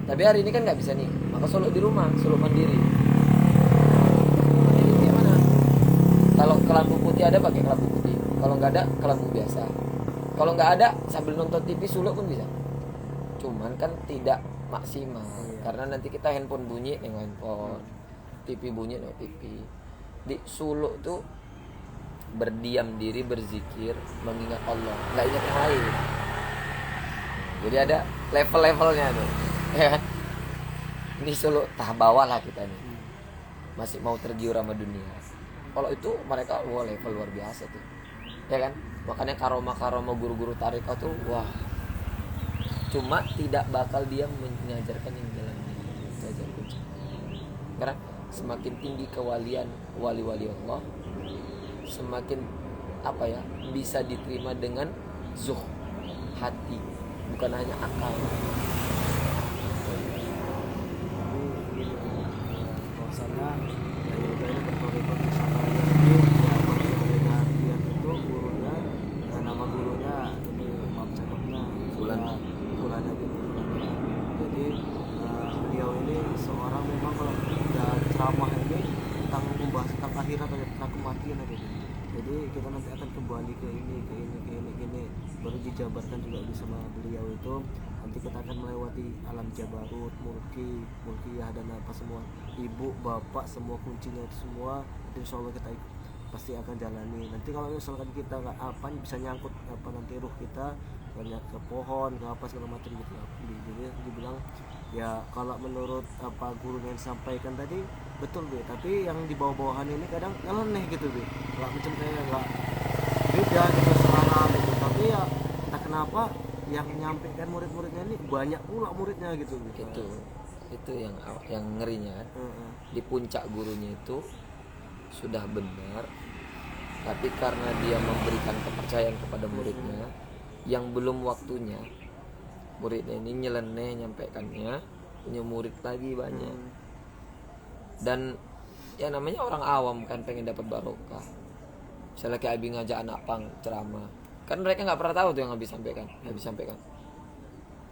Tapi hari ini kan nggak bisa nih, maka solo di rumah, solo mandiri. Mandiri gimana? Kalau kelambu putih ada pakai kelambu putih. Kalau nggak ada kelambu biasa. Kalau nggak ada sambil nonton TV suluk pun bisa. Cuman kan tidak maksimal karena nanti kita handphone bunyi dengan handphone, TV bunyi dengan TV. Di suluk tuh berdiam diri, berzikir, mengingat Allah, nggak ingat yang lain. Jadi ada level-levelnya tuh. Ya. Ini suluk tahap bawah lah kita nih. Masih mau tergiur sama dunia. Kalau itu mereka level luar biasa tuh. Ya kan? Makanya karomah guru-guru tarekat tuh wah. Cuma tidak bakal dia mengajarkan yang jalan belajar kunci. Karena semakin tinggi kewalian wali-wali Allah, semakin bisa diterima dengan zuh hati, bukan hanya akal. Bahwasanya yang udah ini bertorikot misalnya itu ya dia itu gurunya, nama gurunya ini maaf cakapnya Fulan Abi. Jadi beliau ini seorang memang kalau udah ceramah ini tentang membahas tentang akhirat atau tentang kematian aja. Jadi kita nanti akan kembali ke ini, baru dijabarkan juga sama beliau itu. Nanti kita akan melewati alam jabarut, mulkiyah dan apa semua, ibu bapak semua kuncinya itu semua. Insya Allah kita pasti akan jalani. Nanti kalau misalkan kita nggak apa bisa nyangkut apa nanti ruh kita banyak ke pohon ke apa segala macam gitu. Jadi dibilang ya kalau menurut apa guru yang disampaikan tadi betul Bi, tapi yang di bawah-bawahan ini kadang nyeleneh gitu Bi, nggak macam kayak nggak beda gitu selera gitu, tapi ya entah kenapa yang menyampaikan murid-muridnya ini banyak pula muridnya gitu Bi. Itu yang ngerinya kan. Di puncak gurunya itu sudah benar, tapi karena dia memberikan kepercayaan kepada muridnya yang belum waktunya, muridnya ini nyeleneh nyampaikannya, punya murid lagi banyak. Dan ya namanya orang awam kan pengen dapat barokah. Misalnya kayak Abi ngajak anak pang ceramah, kan mereka nggak pernah tahu tuh yang Abi sampaikan.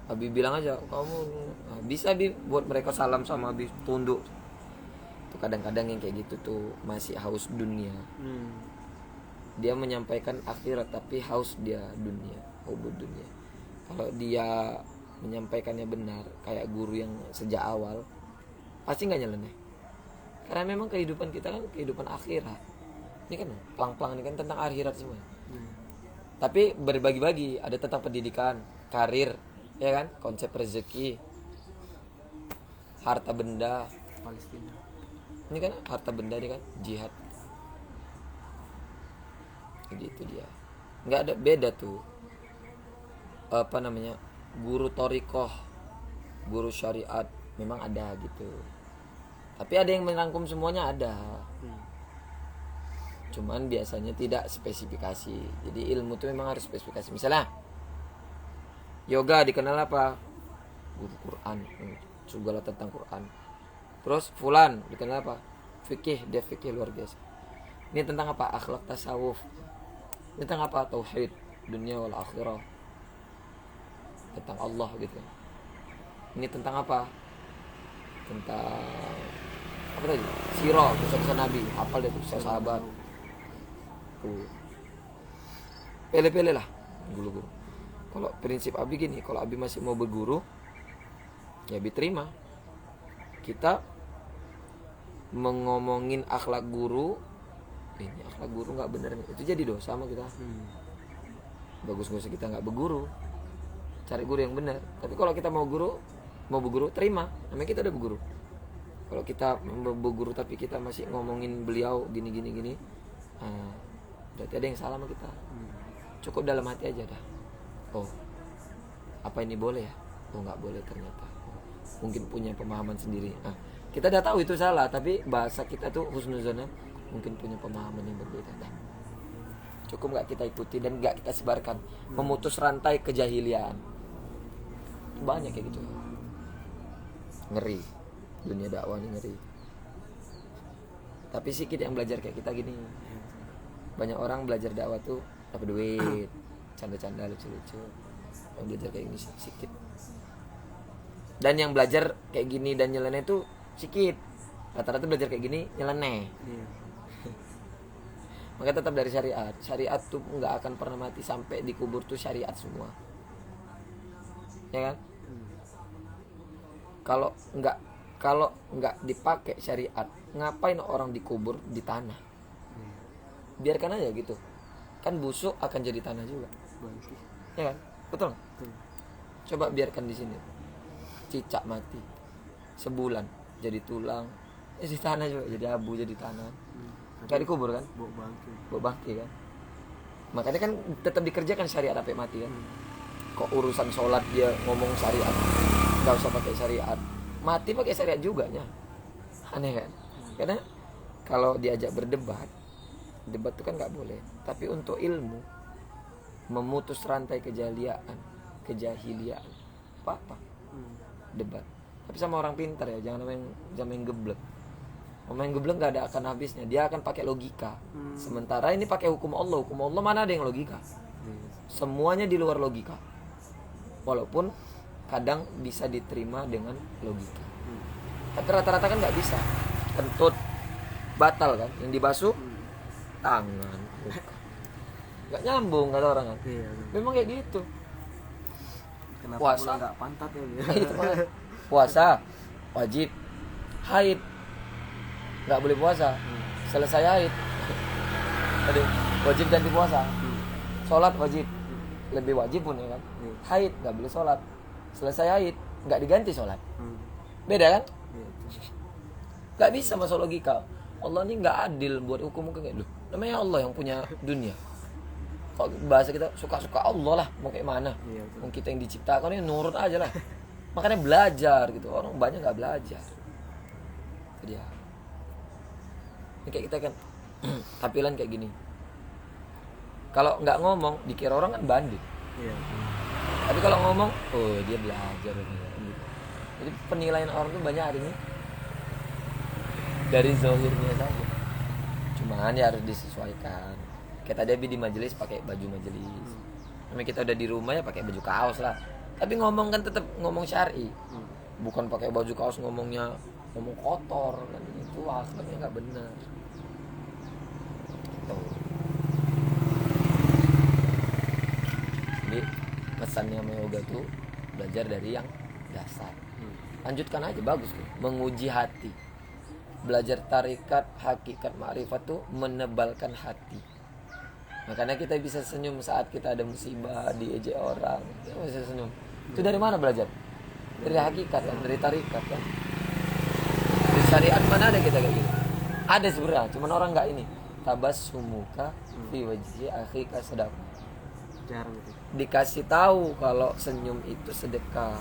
Abi bilang aja kamu bisa Abi buat mereka salam sama Abi, tunduk. Tuh kadang-kadang yang kayak gitu tuh masih haus dunia. Dia menyampaikan akhirat tapi haus dia dunia, hubud dunia. Kalau dia menyampaikannya benar kayak guru yang sejak awal, pasti nggak nyeleneh. Karena memang kehidupan kita kan kehidupan akhirat. Ini kan pelang-pelang ini kan tentang akhirat semua. Tapi berbagi-bagi, ada tentang pendidikan, karir, ya kan, konsep rezeki, harta benda. Palestina. Ini kan harta benda ini kan jihad. Gitu dia. Nggak ada beda tuh. Apa namanya? Guru torikoh, guru syariat memang ada gitu. Tapi ada yang merangkum semuanya ada. Cuman biasanya tidak spesifikasi. Jadi ilmu itu memang harus spesifikasi. Misalnya yoga dikenal apa? Guru Quran, segala tentang Quran. Terus fulan dikenal apa? Fikih, dia fikih luar biasa. Ini tentang apa? Akhlak tasawuf. Ini tentang apa? Tauhid, dunia wal akhirah. Tentang Allah gitu. Ini tentang apa? Tentang apa tadi? Sirah, kisah Nabi, hafal deh tuh, sahabat. Pele-pele lah guru-guru. Kalau prinsip Abi gini, kalau Abi masih mau berguru, ya Abi terima. Kita mengomongin akhlak guru, ini akhlak guru nggak bener, itu jadi dosa sama kita. Bagus nggak usah kita nggak berguru, cari guru yang benar. Tapi kalau kita mau berguru, terima. Namanya kita udah berguru. Kalau kita berguru tapi kita masih ngomongin beliau gini, berarti ada yang salah sama kita. Cukup dalam hati aja dah. Oh, apa ini boleh ya? Oh, nggak boleh ternyata. Mungkin punya pemahaman sendiri. Kita udah tahu itu salah, tapi bahasa kita tuh husnuzon, mungkin punya pemahaman yang berbeda. Dah. Cukup nggak kita ikuti dan nggak kita sebarkan, memutus rantai kejahilian. Banyak kayak gitu. Ngeri. Dunia dakwah ini ngeri. Tapi sedikit yang belajar kayak kita gini. Banyak orang belajar dakwah tuh dapat duit, canda-canda lucu-lucu. Yang belajar kayak gini sedikit. Dan yang belajar kayak gini dan nyeleneh tuh sedikit. Rata-rata belajar kayak gini nyeleneh. Maka tetap dari syariat. Syariat tuh nggak akan pernah mati sampai dikubur tuh syariat semua. Ya kan? Kalau nggak dipakai syariat, ngapain orang dikubur di tanah? Biarkan aja gitu. Kan busuk akan jadi tanah juga. Ya kan? Betul. Coba biarkan di sini. Cicak mati. Sebulan jadi tulang. Di tanah juga jadi abu, jadi tanah. Nggak dikubur kan? Bawa bangkai kan? Makanya kan tetap dikerjakan syariat sampai mati kan? Kok urusan sholat dia ngomong syariat, nggak usah pakai syariat, mati pakai syariat juga nya. Aneh kan? Karena kalau diajak berdebat, debat itu kan nggak boleh. Tapi untuk ilmu, memutus rantai kejahiliaan, apa debat. Tapi sama orang pintar ya, jangan main geblek. Main geblek nggak ada akan habisnya. Dia akan pakai logika. Sementara ini pakai hukum Allah. Hukum Allah mana ada yang logika? Semuanya di luar logika. Walaupun kadang bisa diterima dengan logika. Tapi rata-rata kan nggak bisa. Kentut batal kan? Yang dibasuh tangan, muka. Nggak nyambung kata orang kan. Iya. Memang kayak gitu. Kenapa Puasa. pula nggak pantat ya? Itu mah. Puasa wajib, haid nggak boleh puasa. Selesai haid, tadi wajib ganti puasa. Sholat wajib, lebih wajib pun ya kan. Haid nggak boleh sholat. Selesai haid nggak diganti sholat. Beda kan? Nggak bisa masuk logika. Allah ini nggak adil buat hukum kayak gitu. Namanya Allah yang punya dunia. Kalau bahasa kita suka-suka Allah lah, mau kayak mana? Iya, Mau kita yang diciptakan ini nurut aja lah. Makanya belajar gitu. Orang banyak nggak belajar. Jadi ya. Ini kayak kita kan tampilan kayak gini. Kalau nggak ngomong, dikira orang kan bandit. Iya. Tapi kalau ngomong, oh dia belajar gitu. Jadi penilaian orang tuh banyak hari ini dari zahirnya saja. Cuman ya harus disesuaikan. Kayak tadi Abi di majelis pakai baju majelis. Namanya kita udah di rumah ya pakai baju kaos lah. Tapi ngomong kan tetap ngomong syar'i. Bukan pakai baju kaos ngomong kotor kan itu akhlaknya nggak benar. Gitu. Jadi pesannya sama yoga tuh belajar dari yang dasar. Lanjutkan aja bagus tuh. Menguji hati. Belajar tarikat, hakikat, ma'rifat tuh menebalkan hati. Makanya kita bisa senyum saat kita ada musibah, diejek orang, kita bisa senyum. Itu dari mana belajar? Dari hakikat kan, dari tarikat kan. Di syariat mana ada kita kayak gitu? Ada sebenarnya, cuman orang nggak ini. Tabassumuka fi wajhi akhika sadaqah. Jarang gitu. Dikasih tahu kalau senyum itu sedekah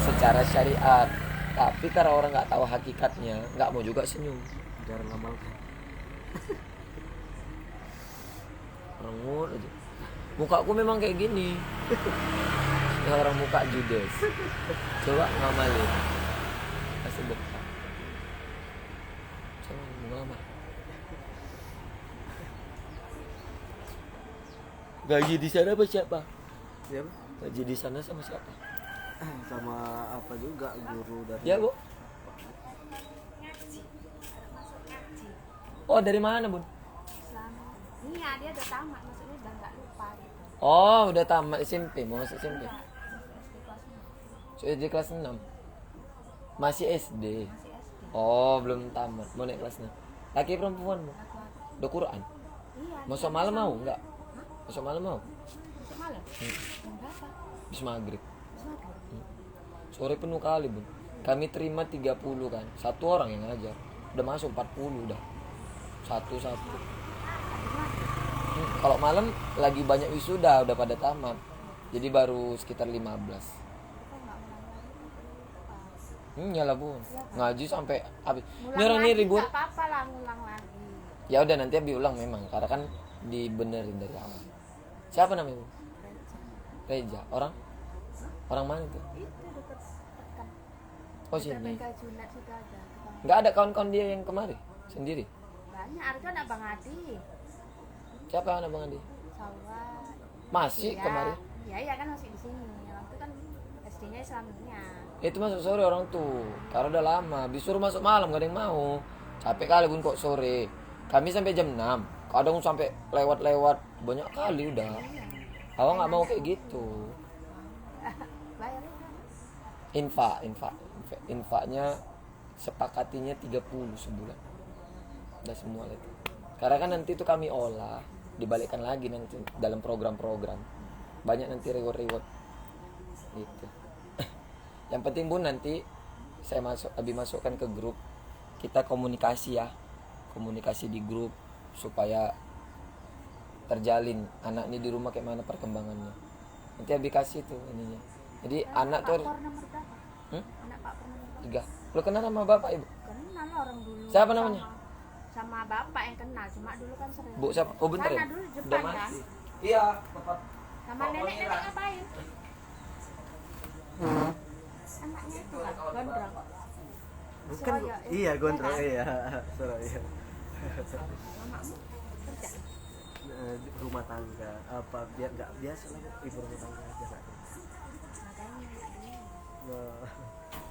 secara syariat. Tapi karena orang nggak tahu hakikatnya, nggak mau juga senyum. Jarang ngamalkan. Rengut aja. Mukaku memang kayak gini. Ya orang muka judes. Coba ngamalin. Kasih bekal. Coba mau ngamal. Gaji di sana apa siapa? Siapa? Gaji di sana sama siapa? Sama apa juga guru dari. Ya, Bu. Oh, dari mana, Bun? Ini ya dia udah tamat, maksudnya udah nggak lupa gitu. Oh, udah tamat SMP, mau masuk SMP. Iya, So, di kelas 6. Masih SD. masih SD. Oh, belum tamat. Mau naik kelas 6. Laki perempuan, Bu? Udah Quran. Iya. Masuk malam mau? Enggak. Masuk malam mau? Masuk malam. Jam berapa? Habis maghrib. Masuk maghrib. Sore penuh kali, Bun. Kami terima 30 kan. Satu orang yang ngajar. Udah masuk 40 udah. Satu-satu. Kalau malam lagi banyak wisuda udah pada tamat. Jadi baru sekitar 15. Iyalah, Bun. Ngaji sampai habis. Ini orang ini ribut. Nggak apa-apa lah, ngulang lagi. Ya udah nanti Abi ulang memang karena kan dibenerin dari awal. Siapa namanya, Bu? Reja. Orang mana tuh? Itu deket tekan. Oh, sini. PK Junat situ ada. Tukang- Enggak ada kawan-kawan dia yang kemari sendiri. Banyak. Ada kan Abang Adi. Siapa anak Bang Adi? Sawah. Masih Iya. kemari. Iya kan masih di sini. Waktu kan SD-nya Islamnya. Itu masuk sore orang tuh. Karena udah lama. Disuruh masuk malam gak ada yang mau. Capek kali Bun kok sore. Kami sampai jam 6. Kadang sampai lewat-lewat banyak kali udah. Awang nggak mau kayak gitu. Bayarnya kan? Infaknya sepakatinya 30 sebulan. Udah semua itu. Karena kan nanti itu kami olah, dibalikkan lagi nanti dalam program-program. Banyak nanti reward gitu. Yang penting Bun nanti Abi masukkan ke grup. Kita komunikasi ya. Komunikasi di grup supaya terjalin anak ini di rumah kayak mana perkembangannya. Nanti Abi kasih tuh ininya. Jadi anak tuh Pak Por nomor berapa? Anak Pak Por nomor berapa? 3. Lu kenal sama bapak ibu? Kenal orang dulu. Siapa namanya? Sama bapak yang kenal, cuma dulu kan sering. Bu siapa? Oh bentar Sana ya. dulu Udah Jepang kan. mati. Iya, bapak. Sama nenek ngapain? Anaknya itu kan gondrong. Bukan. Suraya, Iya, gondrong kan? iya. Suraya. Mamamu kerja. Rumah tangga apa biar nggak biasa lah ibu rumah tangga aja nggak. Makanya Nah,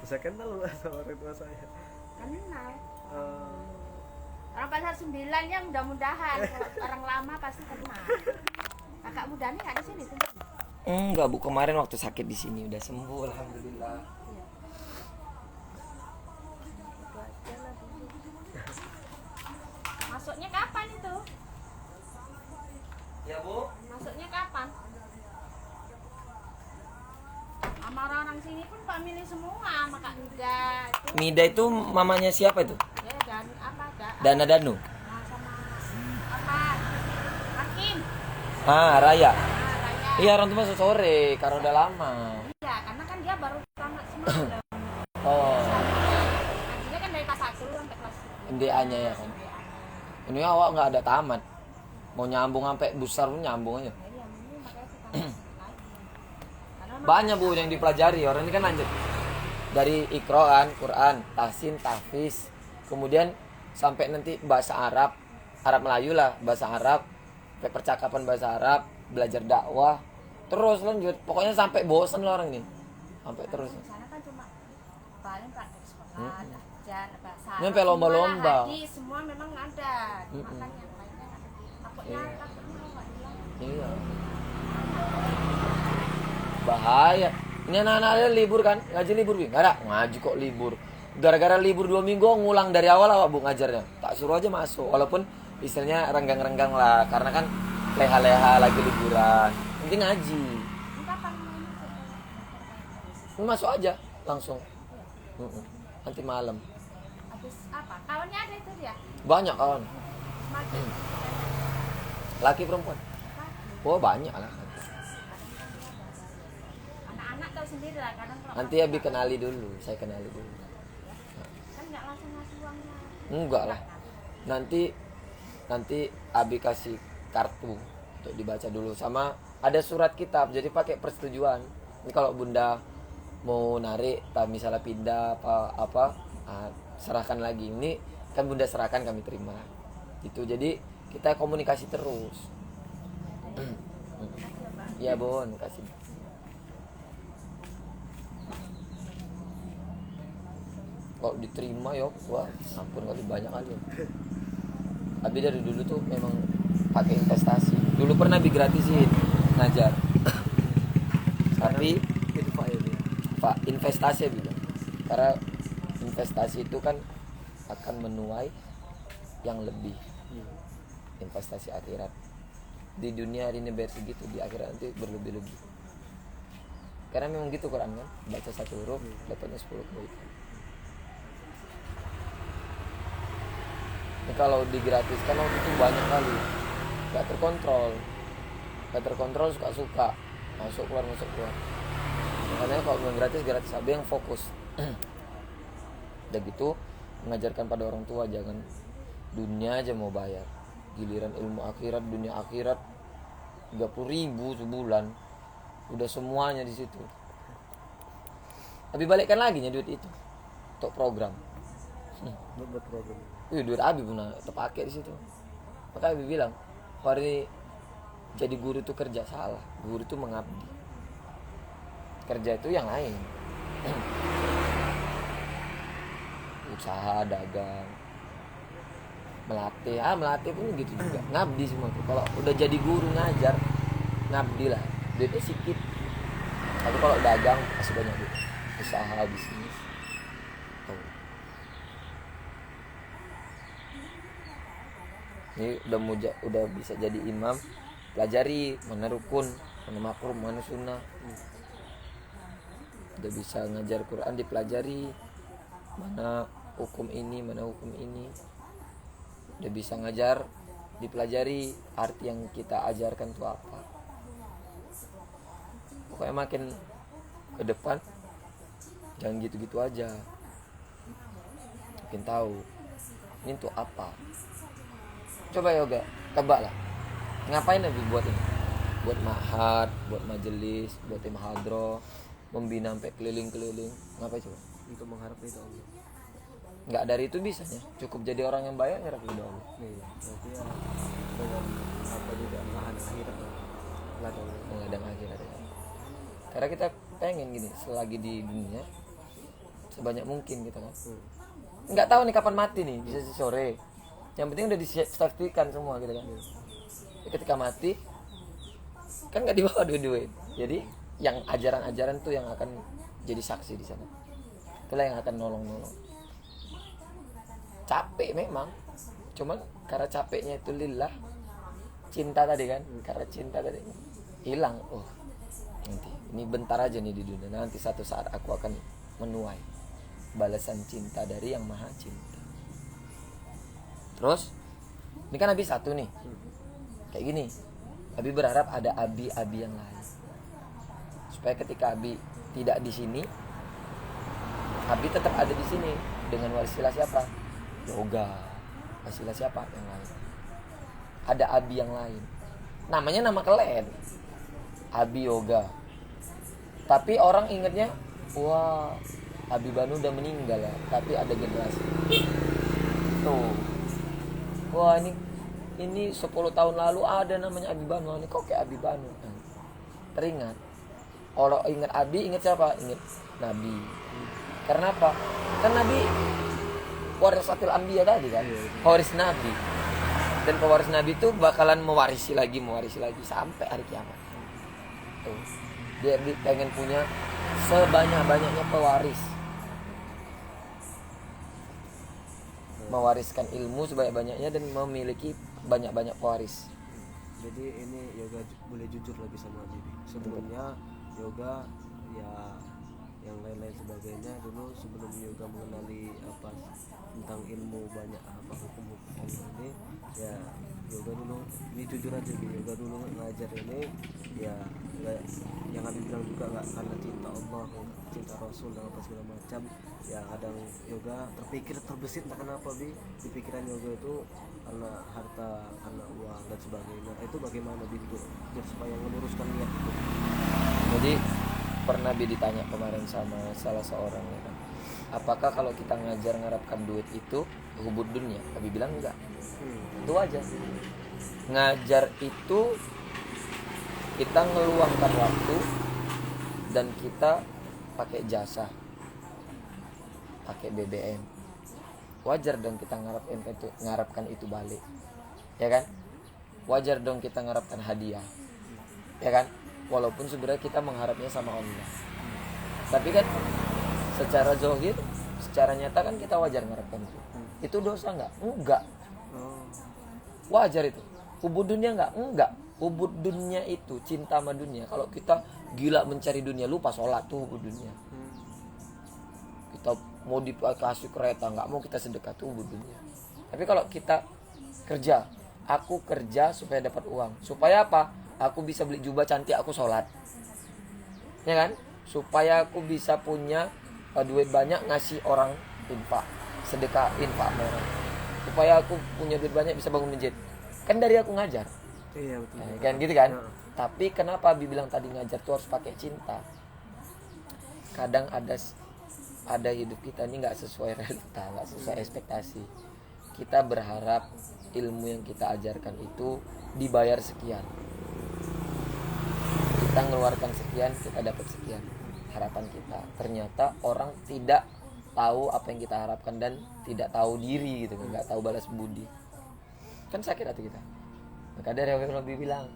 saya kenal sama orang tua saya. kenal. Orang pasar 9 ya mudah-mudahan. Kalau orang lama pasti kenal. Kakak muda nih nggak di sini tuh. Enggak Bu, kemarin waktu sakit di sini udah sembuh alhamdulillah. Itu aja lah dulu. Masuknya kapan itu? Ya Bu. Masuknya kapan? Sama orang-orang sini pun Pak milih semua sama Kak Mida itu. Mida itu mamanya siapa itu? Ya dan apa ada? Dana Danu. Nah, sama apa? Hakim. Raya. Nah, Raya. Iya orang tua masuk sore karena udah lama. Iya, karena kan dia baru tamat semalam. Oh, Ngajinya kan dari kelas 1 sampai kelas MDA-nya ya kan. Ini awak nggak ada tamat. Mau nyambung sampai besar pun nyambung aja. iya, ini makanya kita lagi. Karena Banyak Bu yang dipelajari. Orang ini kan lanjut dari Iqra kan, Quran, Tahsin, Tahfiz. Kemudian sampai nanti bahasa Arab, Arab Melayu lah, bahasa Arab, sampai percakapan bahasa Arab, belajar dakwah, terus lanjut. Pokoknya sampai bosan lah orang ini. Sampai terus. di sana kan cuma paling praktek sekolah, belajar bahasa. Ini sampai lomba-lomba. Semua hadis, semua memang ada. Makanya yang lainnya kan takutnya nggak hilang. Iya. Bahaya. Ini anak-anaknya libur kan? Ngaji libur, Bi? Nggak ada. Ngaji kok libur. Gara-gara libur 2 minggu ngulang dari awal awak Bu ngajarnya. Tak suruh aja masuk. Walaupun istilahnya renggang-renggang lah. Karena kan leha-leha lagi liburan. Nanti ngaji. Ini kapan mau masuk? Ini masuk aja langsung. Nanti malam. Habis apa? Kawannya ada itu dia. Banyak kawan. Semakin Laki perempuan. Oh banyak lah. anak-anak tahu sendiri lah kadang kalau Nanti Abi kenali dulu. Saya kenali dulu. kan nggak langsung ngasih uangnya. Enggak lah. Nanti Abi kasih kartu untuk dibaca dulu sama ada surat kitab. Jadi pakai persetujuan. Ini kalau Bunda mau narik, misalnya pindah apa, serahkan lagi. Ini kan Bunda serahkan kami terima. Itu jadi kita komunikasi terus. Iya Bon, kasih. Kalau diterima yuk, wah ampun kali banyak kali. Abi dari dulu tuh memang pakai investasi. Dulu pernah Abi gratisin ngajar. Tapi itu Pak ya dia. Pak investasi bilang. Karena investasi itu kan akan menuai yang lebih. Investasi akhirat. Di dunia hari ini bayar segitu, di akhirat nanti berlebih-lebih. Karena memang gitu Quran kan, baca 1 huruf dapatnya 10 kebaikan. Ini kalau digratiskan waktu itu banyak kali, gak terkontrol suka-suka, masuk keluar. Makanya kalau yang gratis ada yang fokus. Udah gitu mengajarkan pada orang tua jangan dunia aja mau bayar, giliran ilmu akhirat, dunia akhirat 30.000 sebulan udah semuanya di situ. Tapi balikkan lagi nya duit itu untuk program. Buat program. Duit Abi pun terpakai di situ. Maka Abi bilang, hari jadi guru itu kerja salah. Guru itu mengabdi. Kerja itu yang lain. Usaha, dagang, melatih pun gitu juga. Ngabdi semua tuh. Kalau udah jadi guru ngajar, ngabdi lah. Duitnya sedikit. Tapi kalau dagang masih banyak duit. Usaha, bisnis. Tuh. Ini udah bisa jadi imam, pelajari mana rukun, mana makruh, mana sunnah. Udah bisa ngajar Quran dipelajari, mana hukum ini, mana hukum ini. Udah bisa ngajar dipelajari arti yang kita ajarkan itu apa. Pokoknya makin ke depan jangan gitu-gitu aja, makin tahu ini tuh apa. Coba yoga, tebak lah. Ngapain Nabi buat ini? Buat ma'had, buat majelis, buat tim hadroh, membina sampai keliling-keliling. Ngapain coba? Untuk mengharap itu Allah. Nggak dari itu bisanya. Cukup jadi orang yang baik ngarep ridho Allah. Iya, berarti ya dengan apa juga lahan akhirat lah. Ladang. Mengadang akhirat. Karena kita pengen gini, selagi di dunia sebanyak mungkin gitu kan. Nggak tahu nih kapan mati nih, bisa sore, Yang penting udah disaksikan semua gitu kan. Ketika mati kan nggak dibawa dua-duanya. Jadi yang ajaran-ajaran tuh yang akan jadi saksi di sana. Itulah yang akan nolong-nolong. Capek memang, cuman karena capeknya itu lillah, cinta tadi kan, karena cinta tadi hilang. Oh, nanti ini bentar aja nih di dunia. Nanti satu saat aku akan menuai balasan cinta dari yang maha cinta. Terus, ini kan Abi satu nih, kayak gini. Abi berharap ada abi-abi yang lain, supaya ketika Abi tidak di sini, Abi tetap ada di sini dengan wasilah siapa? Yoga. Wasilah siapa yang lain? Ada abi yang lain. Namanya nama keren. Abi Yoga. Tapi orang ingatnya, wah, Abi Banu udah meninggal ya, tapi ada generasi. Tuh. Wah, ini 10 tahun lalu ada namanya Abi Banu. Ini kok kayak Abi Banu. Teringat. Kalau ingat Abi, ingat siapa? Ingat Nabi. Karena apa? Kan Nabi warisatil anbiya tadi kan, pewaris Nabi. Dan pewaris Nabi itu bakalan mewarisi lagi sampai hari kiamat. Tuh. Dia pengen punya sebanyak-banyaknya pewaris. Mewariskan ilmu sebanyak-banyaknya dan memiliki banyak-banyak pewaris. Jadi ini Yoga boleh jujur lagi sama Bibi. Sebelumnya Yoga ya yang lain-lain sebagainya dulu sebelum Yoga mengenali apa tentang ilmu banyak apa hukum-hukum Allah ini ya Yoga dulu ini jujur aja gitu. Yoga dulu ngajar ini ya gak, yang Habib bilang juga nggak karena cinta Allah, cinta Rasul dan apa segala macam. Ya kadang Yoga terbesit entah kenapa di pikiran Yoga itu karena harta, karena uang dan sebagainya. Itu bagaimana biar supaya meluruskan niat itu? Jadi pernah ditanya kemarin sama salah seorang ya kan, apakah kalau kita ngajar ngarapkan duit itu hubud dunia? Abi bilang enggak. Itu aja. Ngajar itu kita ngeluangkan waktu dan kita pakai jasa, pakai BBM. Wajar dong kita ngarapkan itu balik, ya kan? Wajar dong kita ngarapkan hadiah, ya kan? Walaupun sebenarnya kita mengharapnya sama Allah. Tapi kan secara zahir, secara nyata kan kita wajar mengharapkan itu. Itu dosa enggak? Enggak. Wajar itu. Hubud dunia enggak? Enggak. Hubud dunia itu cinta sama dunia. Kalau kita gila mencari dunia, lupa sholat tuh hubud dunia. Kita mau dikasih kereta, enggak mau kita sedekah tuh hubud dunia. Tapi kalau kita kerja, aku kerja supaya dapat uang. Supaya apa? Aku bisa beli jubah cantik, aku sholat, ya kan? Supaya aku bisa punya duit banyak ngasih orang infak, sedekah infak orang. Supaya aku punya duit banyak bisa bangun masjid. Kan dari aku ngajar. Iya betul. Kan gitu kan? Tapi kenapa Abi bilang tadi ngajar tuh harus pakai cinta? Kadang ada hidup kita ini nggak sesuai realita, nggak sesuai ekspektasi. Kita berharap ilmu yang kita ajarkan itu dibayar sekian. Kita ngeluarkan sekian, kita dapat sekian. Harapan kita. Ternyata orang tidak tahu apa yang kita harapkan dan tidak tahu diri gitu, nggak tahu balas budi. Kan sakit hati kita. Maka dari Nabi bilang,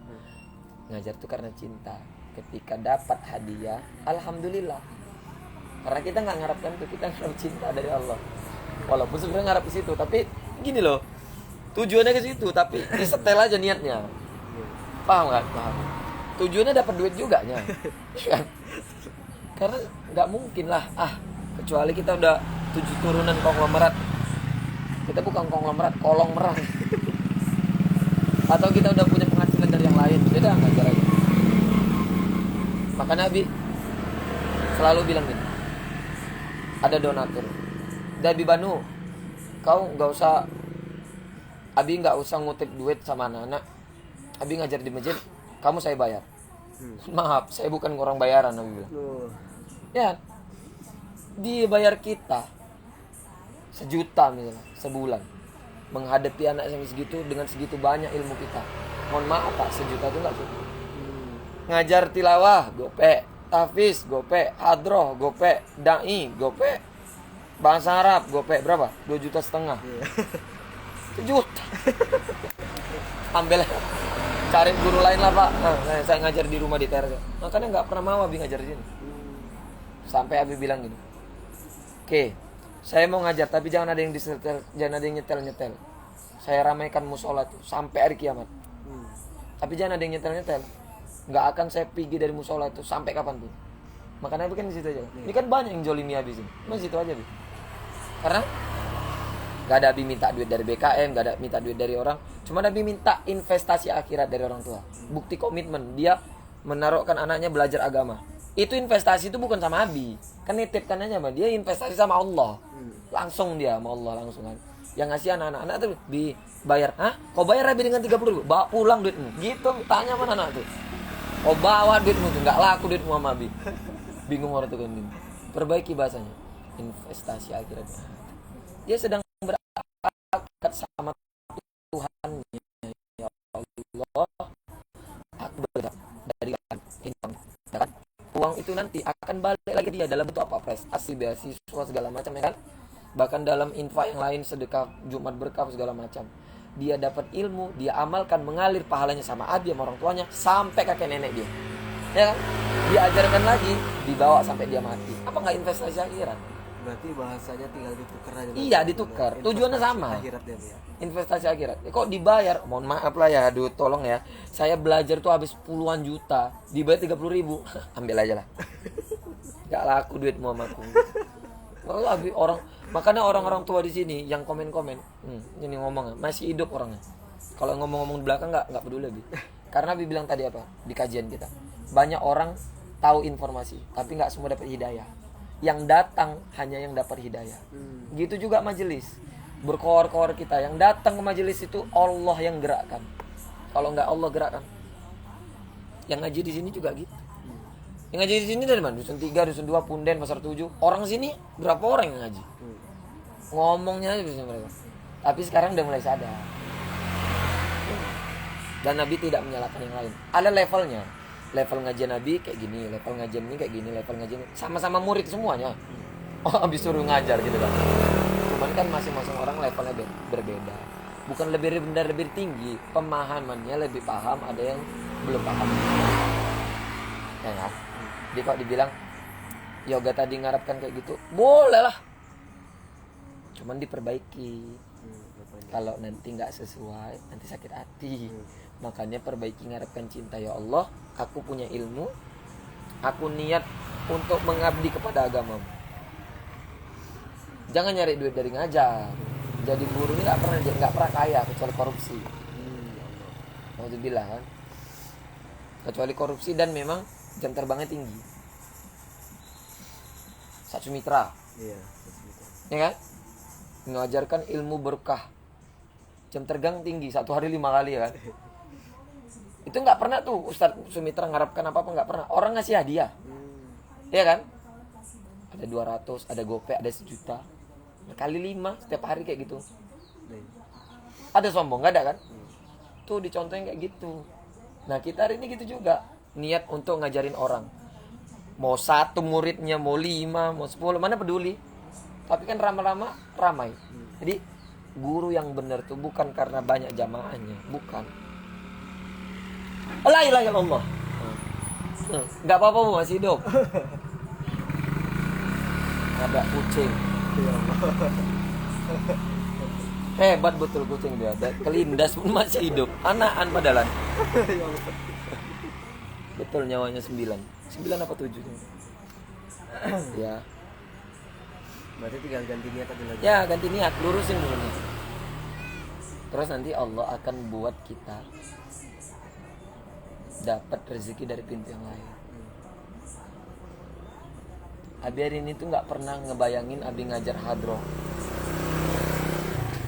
ngajar itu karena cinta. Ketika dapat hadiah, alhamdulillah. Karena kita nggak ngarapkan itu, kita ngarap cinta dari Allah. Walaupun sebenarnya ngarap ke situ, tapi gini loh, tujuannya ke situ, tapi disetel aja niatnya. Paham kan? Paham. Tujuannya dapat duit juga nya. Kan? Karena nggak mungkin lah, kecuali kita udah 7 turunan konglomerat. Kita bukan konglomerat, kolong merah. Atau kita udah punya penghasilan dari yang lain, beda ngajar aja. Maka Nabi selalu bilang gini, ada donatur, Abi Banu, kau nggak usah, Abi nggak usah ngutip duit sama anak-anak, Abi ngajar di masjid, kamu saya bayar. Maaf, saya bukan orang bayaran, Nabi bilang. Ya, dia bayar kita 1 juta misalnya sebulan, menghadapi anak yang segitu dengan segitu banyak ilmu kita. Mohon maaf Pak, 1 juta itu nggak cukup. Ngajar tilawah, gope, tahfiz, gope, hadroh, gope, dai, gope, bahasa Arab, gope berapa? 2,5 juta. 1 juta. Ambil, cari guru lain lah Pak. Nah, saya ngajar di rumah di teras. Makanya nggak pernah mau Abi ngajar di sini. Sampai Abi bilang gini, oke, saya mau ngajar tapi jangan ada yang disetel, jangan ada yang nyetel. Saya ramaikan musola tuh sampai hari kiamat. Tapi jangan ada yang nyetel. Nggak akan saya pergi dari musola itu sampai kapanpun. Makanya Abi kan di situ aja. Ini kan banyak yang jolimi Abi sini. Mas situ aja Abi. Karena nggak ada Abi minta duit dari BKM, nggak ada minta duit dari orang. Cuma Abi minta investasi akhirat dari orang tua. Bukti komitmen dia menaruhkan anaknya belajar agama. Itu investasi itu bukan sama Abi. Kan nitipkan aja sama dia, investasi sama Allah. Langsung dia sama Allah langsung kan. Yang ngasih anak-anak tuh dibayar. Hah? Kau bayar Abi dengan 30.000? Bawa pulang duitmu. Gitu tanya sama anak tuh. Kau bawa duitmu tuh, nggak laku duitmu sama Abi. Bingung orang tuh kan. Perbaiki bahasanya. Investasi akhirat. Dia sedang berakat sama Tuhan. Ya Allah, aku berharap dari income. Uang itu nanti akan balik lagi dia dalam bentuk apa? Prestasi, beasiswa segala macam ya kan? Bahkan dalam infak yang lain, sedekah, Jumat berkah segala macam. Dia dapat ilmu, dia amalkan, mengalir pahalanya sama Abi sama orang tuanya sampai kakek nenek dia. Ya kan? Diajarkan lagi, dibawa sampai dia mati. Apa nggak investasi akhirat? Berarti bahasanya tinggal ditukar aja. Iya, ditukar. Tujuannya sama. Akhirat ya. Investasi akhirat. Kok dibayar? Mohon maaf lah ya, aduh tolong ya. Saya belajar tuh habis puluhan juta, dibayar 30.000. Ambil aja lah. Gak laku duitmu sama aku. Kalau habis orang, makanya orang-orang tua di sini yang komen-komen, ini ngomong masih hidup orangnya. Kalau ngomong-ngomong di belakang nggak peduli lebih. Karena Abi bilang tadi apa di kajian kita, banyak orang tahu informasi, tapi nggak semua dapat hidayah. Yang datang hanya yang dapat hidayah. Gitu juga majelis. Berkoar-koar kita yang datang ke majelis itu Allah yang gerakkan. Kalau nggak Allah gerakkan. Yang ngaji di sini juga gitu. Yang ngaji di sini dari mana? Dusun 3, Dusun 2, Punden, Pasar 7. Orang sini berapa orang yang ngaji? Ngomongnya aja bisa mereka. Tapi sekarang udah mulai sadar. Dan Nabi tidak menyalahkan yang lain. Ada levelnya. Level ngajian Nabi kayak gini, level ngajian ini kayak gini, level ngajian ini. Sama-sama murid semuanya. Oh, habis suruh ngajar gitu kan. Cuman kan masing-masing orang levelnya berbeda. Bukan lebih rendah, lebih tinggi. Pemahamannya lebih paham, ada yang belum paham. Ya kan? Jadi kok dibilang yoga tadi ngarapkan kayak gitu, boleh lah. Cuman diperbaiki. Kalau nanti nggak sesuai, nanti sakit hati. Makanya perbaiki, ngarepkan cinta. Ya Allah, aku punya ilmu, aku niat untuk mengabdi kepada agamamu. Jangan nyari duit dari ngajar. Jadi guru ini nggak pernah kaya kecuali korupsi. Alhamdulillah kan. Kecuali korupsi dan memang jam terbangnya tinggi. Satu mitra. Iya. Ya kan? Mengajarkan ilmu berkah. Jam terbang tinggi, 1 hari 5 kali ya kan. Itu nggak pernah tuh Ustadz Sumitra ngarapkan apa-apa, nggak pernah. Orang ngasih hadiah. Iya kan? Ada 200, ada gopay, ada 1 juta. Kali 5 setiap hari kayak gitu. Ada sombong, nggak ada kan? Tuh dicontohin kayak gitu. Nah kita hari ini gitu juga. Niat untuk ngajarin orang. Mau 1 muridnya, mau 5, mau 10, mana peduli. Tapi kan lama-lama ramai. Jadi guru yang benar tuh bukan karena banyak jamaahnya, bukan. La ilaha illallah. Enggak apa-apa Bu, masih hidup. Ada kucing. Hebat betul kucing dia. Kelindas pun masih hidup. Anakan padahal. Betul nyawanya 9. 9 apa 7? Ya. Berarti tinggal ganti niat aja lagi. Ya, ganti niat, lurusin dulu nih. Terus nanti Allah akan buat kita dapat rezeki dari pintu yang lain. Abi hari ini tuh nggak pernah ngebayangin Abi ngajar hadroh.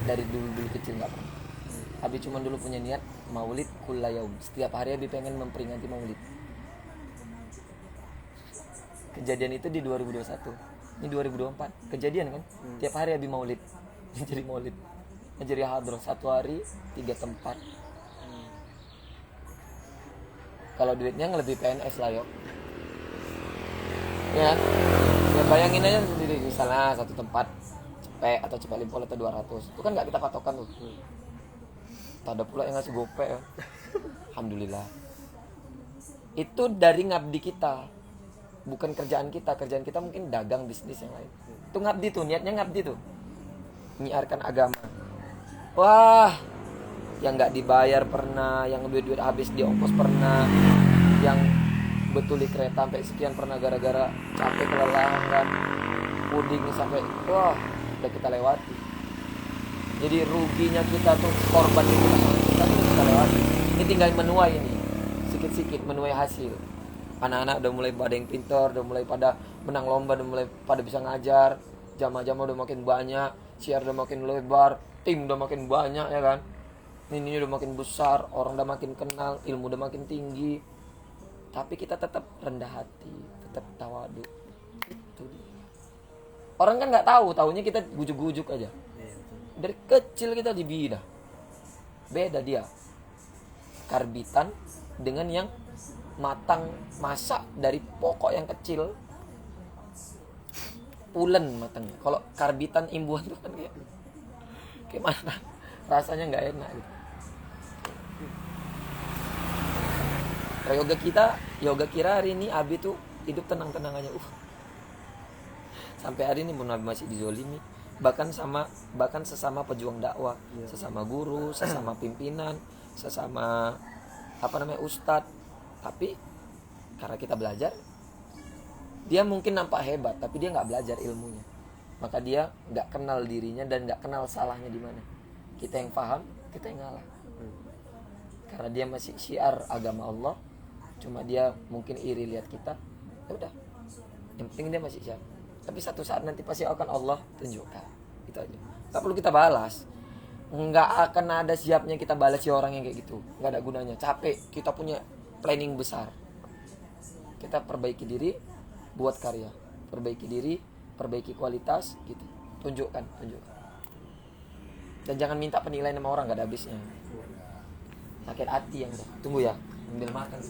Dari dulu kecil nggak pernah. Abi cuma dulu punya niat maulid kullayaum. Setiap hari Abi pengen memperingati maulid. Kejadian itu di 2021. Ini 2024. Kejadian kan? Tiap hari Abi maulid. Jadi maulid. Jadi hadroh 1 hari 3 tempat. Kalau duitnya lebih PNS lah yuk. Ya bayangin aja sendiri, misalnya 1 tempat gope atau cepet limpol atau 200 itu kan nggak kita patokan tuh. Tak ada pula yang ngasih gope ya. Alhamdulillah. Itu dari ngabdi kita, bukan kerjaan kita. Kerjaan kita mungkin dagang, bisnis yang lain. Itu ngabdi tuh, niatnya ngabdi tuh, nyiarkan agama. Wah, yang nggak dibayar pernah, yang duit habis di ongkos pernah, yang betuli kereta sampai sekian pernah gara-gara capek kelelahan kan, puding sampai wah udah kita lewati. Jadi ruginya kita tuh, korban itu kita lewati. Ini tinggal menuai ini, sikit-sikit menuai hasil. Anak-anak udah mulai pada yang pintar, udah mulai pada menang lomba, udah mulai pada bisa ngajar, jamaah-jamaah udah makin banyak, siar udah makin lebar, tim udah makin banyak ya kan. Ini udah makin besar, orang udah makin kenal, ilmu udah makin tinggi. Tapi kita tetap rendah hati, tetap tawadu. Itu dia. Orang kan nggak tahu, taunya kita gujuk-gujuk aja. Dari kecil kita dibina. Beda dia. Karbitan dengan yang matang, masak dari pokok yang kecil. Pulen matangnya. Kalau karbitan imbuhan itu kan kayak mana? Rasanya nggak enak gitu. Yoga kira hari ini Abi tuh hidup tenang-tenang aja. Sampai hari ini pun Abi masih dizolimi. Bahkan sesama pejuang dakwah, sesama guru, sesama pimpinan, sesama ustadz. Tapi karena kita belajar, dia mungkin nampak hebat, tapi dia nggak belajar ilmunya. Maka dia nggak kenal dirinya dan nggak kenal salahnya di mana. Kita yang paham, kita yang ngalah. Karena dia masih syiar agama Allah, cuma dia mungkin iri lihat kita. Ya udah, yang penting dia masih syiar. Tapi satu saat nanti pasti akan Allah tunjukkan. Itu aja. Gak perlu kita balas. Nggak akan ada siapnya kita balas si orang yang kayak gitu. Nggak ada gunanya. Capek. Kita punya planning besar. Kita perbaiki diri, buat karya. Perbaiki diri, perbaiki kualitas, gitu. Tunjukkan. Dan jangan minta penilaian sama orang, nggak ada habisnya. Sakit hati yang udah. Tunggu ya, ambil makan.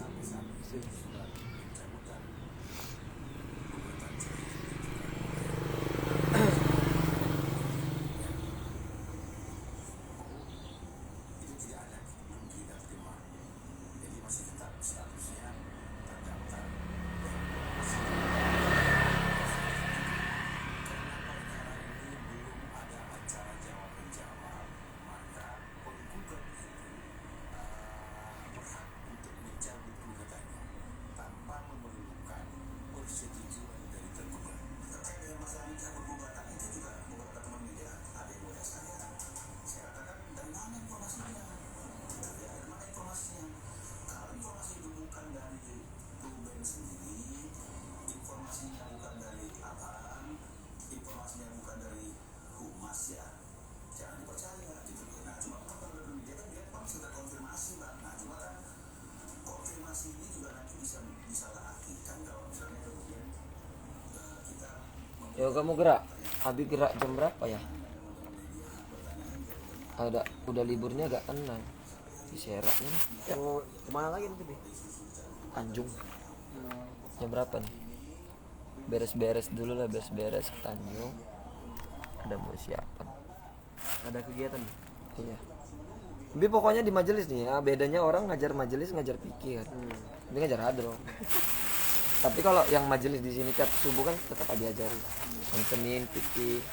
Yo, kamu gerak. Abi gerak jam berapa ya? Udah liburnya agak tenang. Di Seraknya nih. Mau kemana lagi nanti? Tanjung. Jam berapa nih? Beres-beres dulu lah, beres-beres ke Tanjung. Ada mau siapan. Ada kegiatan? Iya. Tapi pokoknya di majelis nih ya, bedanya orang ngajar majelis ngajar fikih kan. Ini ngajar hadroh. Tapi kalau yang majelis di sini tiap subuh kan tetap diajari. Senin fikih.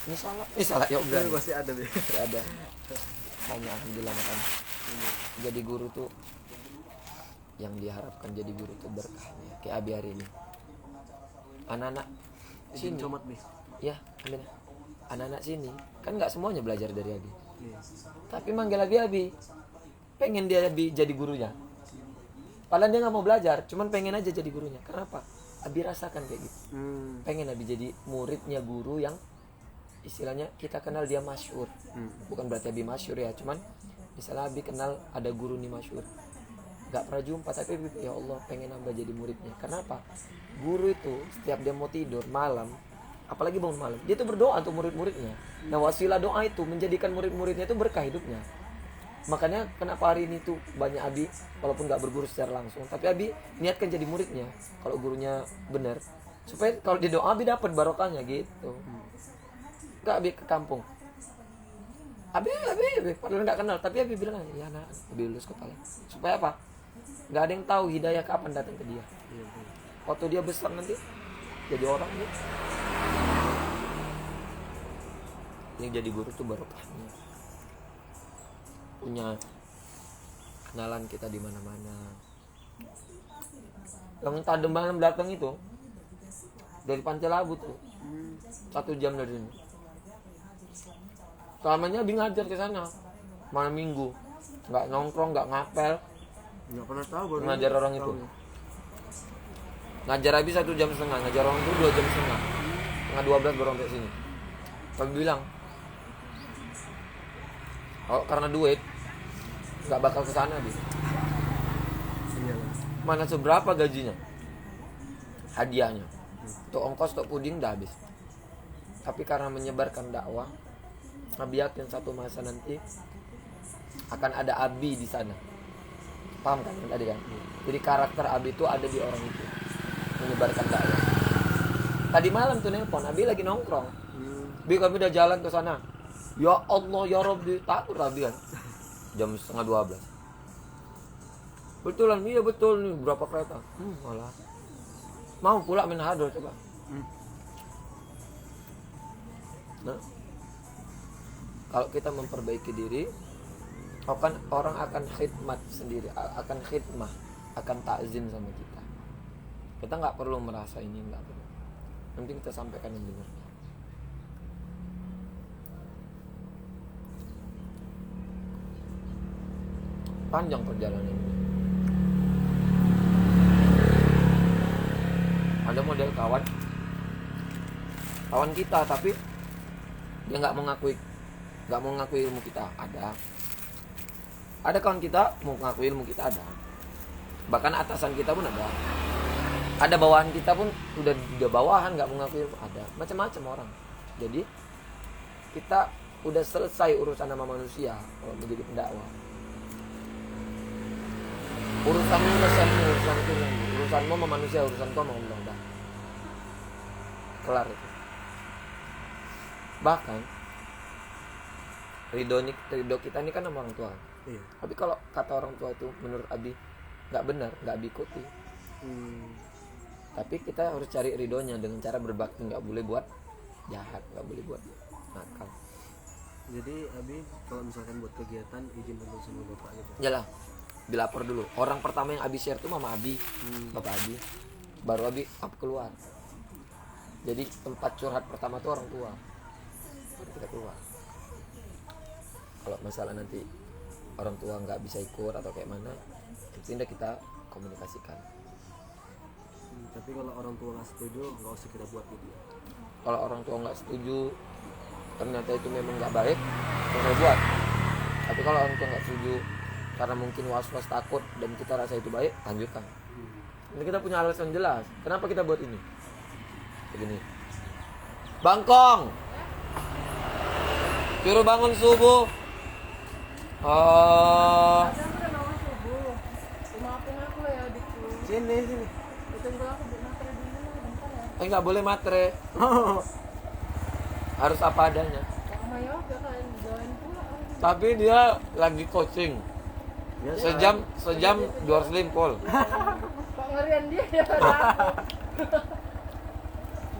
Ini salah ya udah. Pasti ada deh. Ada. Hanya alhamdulillah makan. Jadi guru tuh yang diharapkan jadi guru tuh berkahnya. Kayak Abi hari ini. Anak-anak sini. Comat nih. Ya, ambil. Anak-anak sini kan nggak semuanya belajar dari Abi. Tapi manggil Abi. Pengen dia jadi gurunya. Padahal dia nggak mau belajar, cuman pengen aja jadi gurunya. Kenapa? Abi rasakan kayak gitu. Pengen Abi jadi muridnya guru yang istilahnya kita kenal dia masyhur. Bukan berarti Abi masyhur ya, cuman misalnya Abi kenal ada guru nih masyhur. Gak pernah jumpa, tapi Abi, ya Allah pengen nambah jadi muridnya. Kenapa? Guru itu setiap dia mau tidur malam, apalagi bangun malam, dia tuh berdoa untuk murid-muridnya. Nah, wasilah doa itu menjadikan murid-muridnya itu berkah hidupnya. Makanya kenapa hari ini tuh banyak Abi walaupun gak berguru secara langsung, tapi Abi niatkan jadi muridnya kalau gurunya benar, supaya kalau dia doa Abi dapat barokahnya gitu. Kak Abi ke kampung. Abi, padahal nggak kenal, tapi Abi bilang, ya nak, Abi lulus kepala. Supaya apa? Nggak ada yang tahu hidayah kapan datang ke dia. Iya, betul. Waktu dia besar nanti jadi orang dia. Yang jadi guru tuh barokahnya. Punya kenalan kita di mana-mana. Yang tadem malam datang itu dari Pantai Labu tuh. 1 jam dari sini. Selamanya Abi ngajar ke sana malam minggu, nggak nongkrong, nggak ngapel, Nggak pernah tahu baru ngajar orang itu. Ngajar Abi 1 jam setengah, ngajar orang itu 2 jam setengah, setengah 12 baru sampai sini. Abi bilang, oh karena duit nggak bakal ke sana Abi. Iya lah. Mana seberapa gajinya, hadiahnya, untuk ongkos, untuk puding udah habis. Tapi karena menyebarkan dakwah, Abi yakin satu masa nanti akan ada Abi di sana. Paham kan tadi kan? Jadi karakter Abi itu ada di orang itu, menyebarkan dakwah. Tadi malam tuh nelpon, Abi lagi nongkrong. Bi, kami udah jalan ke sana. Ya Allah ya Rabbi, takut Abi kan. Jam setengah 12. Betulan, iya betul nih, berapa kereta? Malah. Mau pula main hardor coba. Nah, kalau kita memperbaiki diri, orang akan khidmat sendiri, akan khidmah, akan takzim sama kita. Kita nggak perlu merasa ini, nggak perlu. Nanti kita sampaikan yang benar. Panjang perjalanan ini. Ada model kawan kita, tapi dia nggak mengakui ilmu kita. Ada kawan kita mau mengakui ilmu kita, ada. Bahkan atasan kita pun ada bawahan kita pun udah bawahan nggak mengakui ilmu, ada. Macam-macam orang. Jadi kita udah selesai urusan sama manusia kalau menjadi pendakwah. Urusanmu urusanmu sama manusia, urusanku sama Allah, dah. Kelar itu. Bahkan ridho kita ini kan sama orang tua. Iya. Tapi kalau kata orang tua itu menurut Abi nggak benar, nggak Abi ikuti. Tapi kita harus cari ridhonya dengan cara berbakti, nggak boleh buat jahat, nggak boleh buat nakal. Jadi Abi kalau misalkan buat kegiatan izin dulu sama bapak gitu. Yalah, dilapor dulu. Orang pertama yang Abi share tuh mama Abi, bapak Abi. Baru Abi up keluar. Jadi tempat curhat pertama tuh orang tua. Baru kita keluar. Kalau masalah nanti orang tua nggak bisa ikut atau kayak mana, itu kita komunikasikan. Tapi kalau orang tua nggak setuju, nggak usah kita buat gitu. Kalau orang tua nggak setuju, ternyata itu memang nggak baik, nggak usah buat. Tapi kalau orang tua nggak setuju karena mungkin was-was takut dan kita rasa itu baik, lanjutkan. Ini kita punya alasan jelas. Kenapa kita buat ini? Begini. Bangkong, suruh bangun subuh. Ada udah bangun subuh. Maafin aku ya adikku. Sini. Tunggu aku beli matre dulu bentar ya. Nggak boleh matre. Harus apa adanya. Sama yoga kan join pula. Tapi dia lagi coaching. Ya, Sejam 200 call. Kok ngerian dia ya pada aku.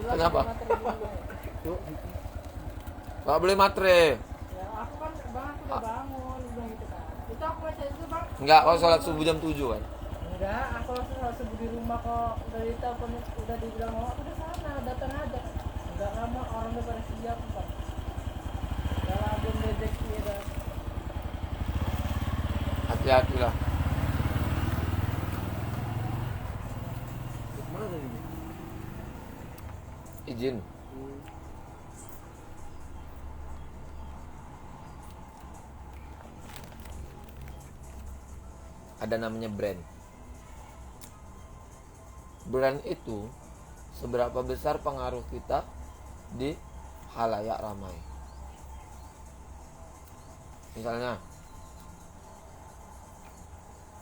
Kenapa? Matre dulu. Nggak boleh matre. Ya aku kan bang aku udah bangun bilang gitu kan. Itu aku baca itu bang. Nggak, kalau sholat subuh jam 7 kan. Enggak, aku langsung sebut di rumah kok udah ditelepon, udah dibilang mau aku udah sana, datang aja. Enggak lama orang udah pada siap kok. Udah lah belum rezeki ya. Hati-hati lah. mana ini? Izin. Ada namanya brand. Brand itu seberapa besar pengaruh kita di khalayak ramai. Misalnya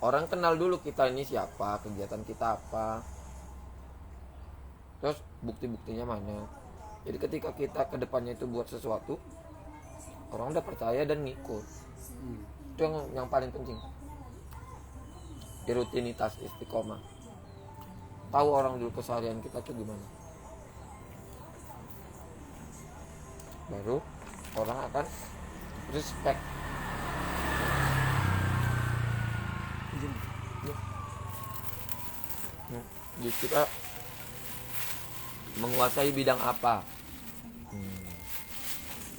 orang kenal dulu kita ini siapa, kegiatan kita apa, terus bukti-buktinya mana. Jadi ketika kita ke depannya itu buat sesuatu, orang udah percaya dan ngikut. Itu yang paling penting. Di rutinitas istiqomah. Tahu orang dulu keseharian kita tuh gimana. Baru orang akan respect. Jadi kita menguasai bidang apa.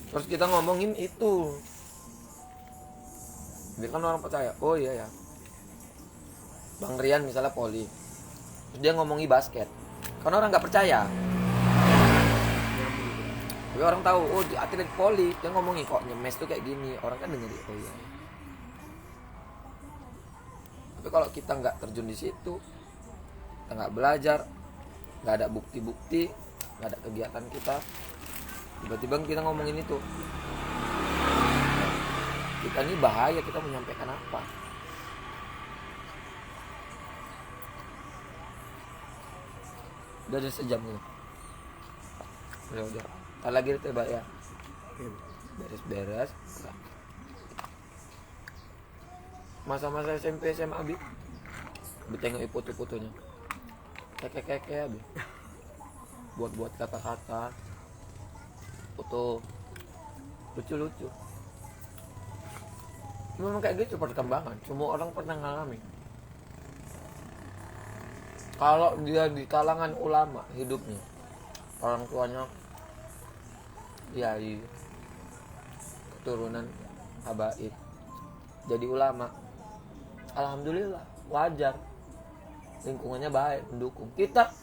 Terus kita ngomongin itu. Jadi kan orang percaya, oh iya ya, Bang Rian misalnya poli, terus dia ngomongi basket, karena orang nggak percaya. Tapi orang tahu, oh di atlet poli, dia ngomongin kok nyemes tuh kayak gini, orang kan denger, oh iya. Tapi kalau kita nggak terjun di situ, kita nggak belajar, nggak ada bukti-bukti, nggak ada kegiatan kita, tiba-tiba kita ngomongin itu, kita ini bahaya, kita menyampaikan apa. Udah ada sejam gitu. Udah. Ntar lagi tebak ya. Beres-beres. Masa-masa SMP SMA Abi tengok foto-fotonya. Keke Abi. Buat kata-kata. Foto lucu-lucu. Memang kayak gitu perkembangan. Semua orang pernah ngalamin. Kalau dia di kalangan ulama hidupnya, orang tuanya kiai, keturunan habaib, jadi ulama, alhamdulillah, wajar, lingkungannya baik, mendukung. Kita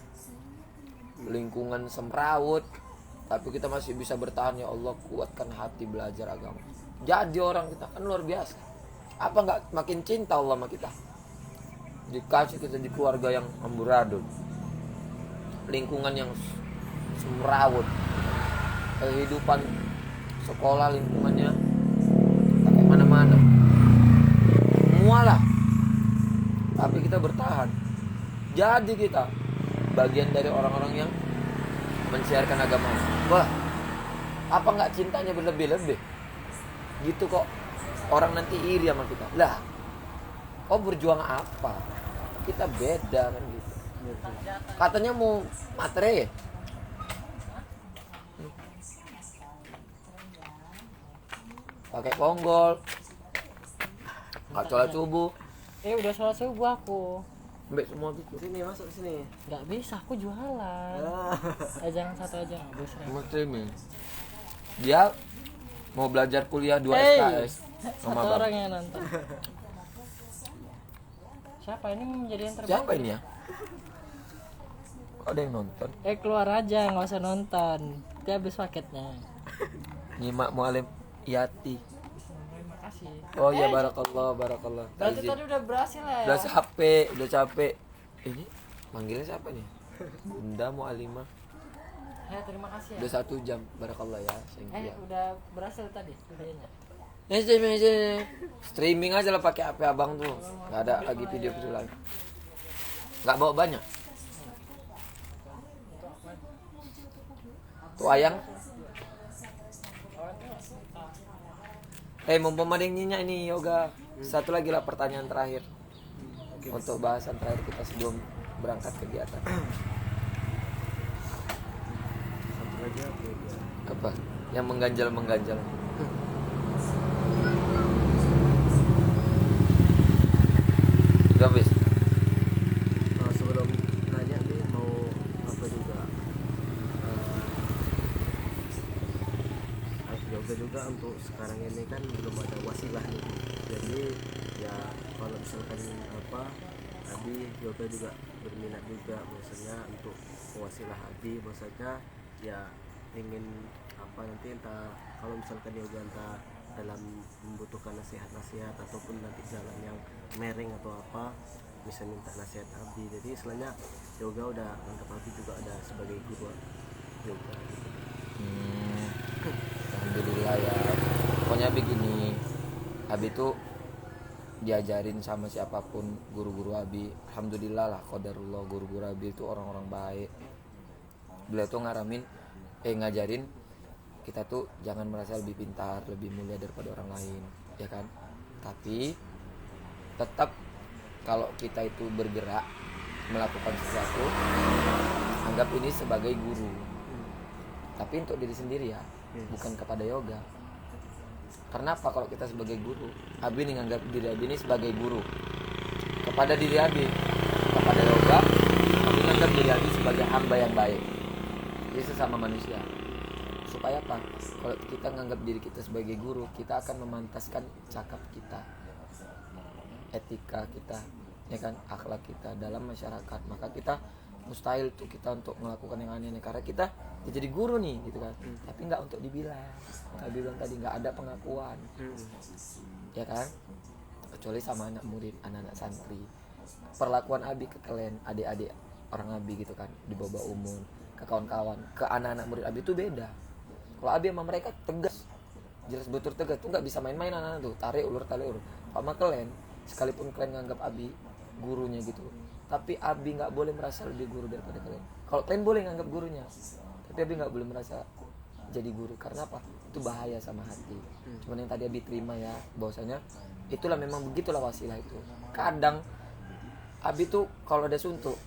lingkungan semrawut, tapi kita masih bisa bertahan. Ya Allah, kuatkan hati belajar agama. Jadi orang kita kan luar biasa. Apa nggak makin cinta Allah sama kita? Dikasih kita di keluarga yang amburadul, lingkungan yang semrawut, kehidupan sekolah lingkungannya pakai mana-mana, semualah. Tapi kita bertahan. Jadi kita bagian dari orang-orang yang mensiarkan agama. Wah, apa nggak cintanya berlebih-lebih? Gitu kok orang nanti iri sama kita. Lah, kau berjuang apa? Kita beda kan gitu. Katanya mau materi. Pakai ponggol. Nggak sholat subuh. Udah sholat subuh aku. Mbak semua gitu. Sini, masuk sini. Nggak bisa, aku jualan. Jangan satu aja, nggak bisa. Muslimin. Dia mau belajar kuliah 2 SKS. Satu orang yang nonton. Siapa ini menjadi yang terbaik? Siapa ini ya? Kok ada yang nonton? Keluar aja, nggak usah nonton. Dia habis paketnya. Nyimak mualim Yati. Terima kasih. Oh ya, barakallah. Berarti Izin. tadi udah berhasil ya? Udah capek. Ini manggilnya siapa nih? Bunda Mualimah. Terima kasih ya. Udah 1 jam, barakallah ya. Thank you. Udah berhasil tadi videonya. Streaming aja lah pakai HP abang tuh. Nggak ada lagi video lagi. Nggak bawa banyak. Tuh ayang. Mumpung ada yang nyinya ini yoga. Satu lagi lah pertanyaan terakhir. Untuk bahasan terakhir kita sebelum berangkat kegiatan. Satu lagi Apa? Yang mengganjal. Udah habis. Sebelum nanya nih mau apa juga juga untuk sekarang ini kan belum ada wasilah nih. Jadi ya kalau misalkan apa Abi yoga juga berminat juga maksudnya untuk wasilah Abi, maksudnya ya ingin apa nanti entah kalau misalkan yoga entah dalam membutuhkan nasihat-nasihat ataupun nanti jalan yang miring atau apa bisa minta nasihat Abi. Jadi istilahnya yoga udah anggap Abi juga ada sebagai guru yoga gitu. Alhamdulillah ya. Pokoknya begini, Abi tuh diajarin sama siapapun guru-guru Abi. Alhamdulillah lah, qadarullah, guru-guru Abi itu orang-orang baik. Beliau tuh ngaramin ngajarin kita tuh jangan merasa lebih pintar, lebih mulia daripada orang lain, ya kan? Tapi tetap kalau kita itu bergerak melakukan sesuatu, anggap ini sebagai guru. Tapi untuk diri sendiri ya, bukan kepada yoga. Karena apa? Kalau kita sebagai guru, Abi ini nganggap diri Abi ini sebagai guru kepada diri Abi, kepada yoga, Abi nganggap diri Abi sebagai hamba yang baik. Jadi sesama manusia. Supaya apa? Kalau kita nganggap diri kita sebagai guru, kita akan memantaskan cakap kita, etika kita, ya kan, akhlak kita dalam masyarakat. Maka kita mustahil tuh kita untuk melakukan yang aneh-aneh karena kita ya jadi guru nih gitu kan. Tapi nggak untuk dibilang. Kayak bilang tadi nggak ada pengakuan. Ya kan? Kecuali sama anak murid, anak-anak santri. Perlakuan Abi ke kalian, adik-adik orang Abi gitu kan, di bawah umur, ke kawan-kawan, ke anak-anak murid Abi itu beda. Kalau Abi sama mereka tegas, jelas betul tegas tuh, nggak bisa main-main anak-anak tuh, tarik ulur. Sama kalian, sekalipun kalian nganggap Abi gurunya gitu, tapi Abi nggak boleh merasa lebih guru daripada kalian. Kalau kalian boleh nganggap gurunya, tapi Abi nggak boleh merasa jadi guru. Karena apa? Itu bahaya sama hati. Cuman yang tadi Abi terima ya, bahwasanya itulah memang begitulah wasilah itu. Kadang Abi tuh kalau ada suntuk,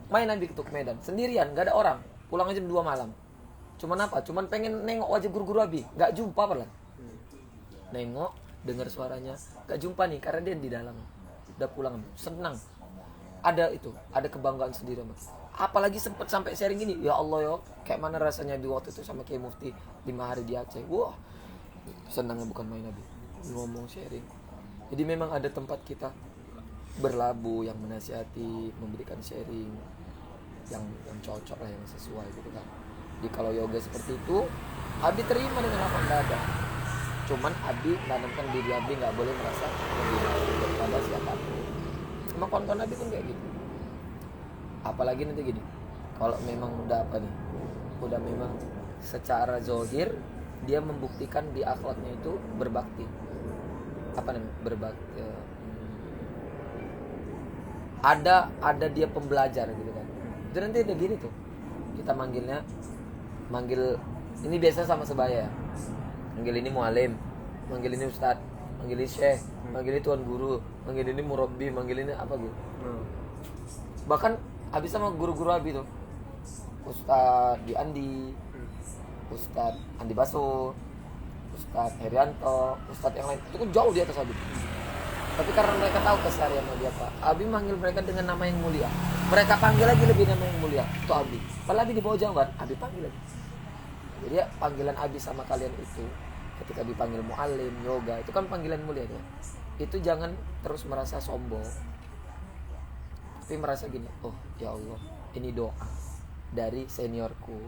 main Abi ke Medan sendirian, nggak ada orang, pulang aja jam 2 malam. Cuman apa? Cuman pengen nengok wajah guru-guru Abi, nggak jumpa apa lah. Nengok, dengar suaranya, nggak jumpa nih karena dia di dalam. Udah pulang, senang. Ada kebanggaan sendiri sama. Apalagi sempet sampai sharing gini, ya Allah yo, kayak mana rasanya di waktu itu sama Kiai Mufti 5 hari di Aceh. Wah, senangnya bukan main Abi. Ngomong sharing. Jadi memang ada tempat kita berlabuh yang menasihati, memberikan sharing yang cocok lah, yang sesuai gitu kan. Jadi kalau yoga seperti itu, Abi terima dengan lapang dada. Cuman Abi menanamkan diri Abi nggak boleh merasa lebih baik daripada siapapun. Sama kawan-kawan Abi pun kayak gitu. Apalagi nanti gini, kalau memang udah udah memang secara zohir dia membuktikan di akhlaknya itu berbakti. Berbakti. Ada dia pembelajar gitu kan. Itu nanti udah gini tuh. Kita manggil ini biasa sama sebaya. Manggil ini mualim, manggil ini ustad, manggil ini syekh, manggil ini tuan guru, manggil ini murabbi, manggil ini apa gitu. Bahkan habis sama guru-guru Abi tuh, Ustad Di Andi, Ustad Andi Baso, Ustad Herianto, Ustad yang lain itu kan jauh di atas Abi. Tapi karena mereka tahu keseharian Abi apa, Abi manggil mereka dengan nama yang mulia. Mereka panggil lagi lebih nama yang mulia, itu Abi. Padahal Abi di bawah jangkauan, Abi panggil lagi. Jadi ya, panggilan Abi sama kalian itu, ketika dipanggil mu'alim, yoga, itu kan panggilan mulia ya. Itu jangan terus merasa sombong, tapi merasa gini, oh ya Allah, ini doa dari seniorku,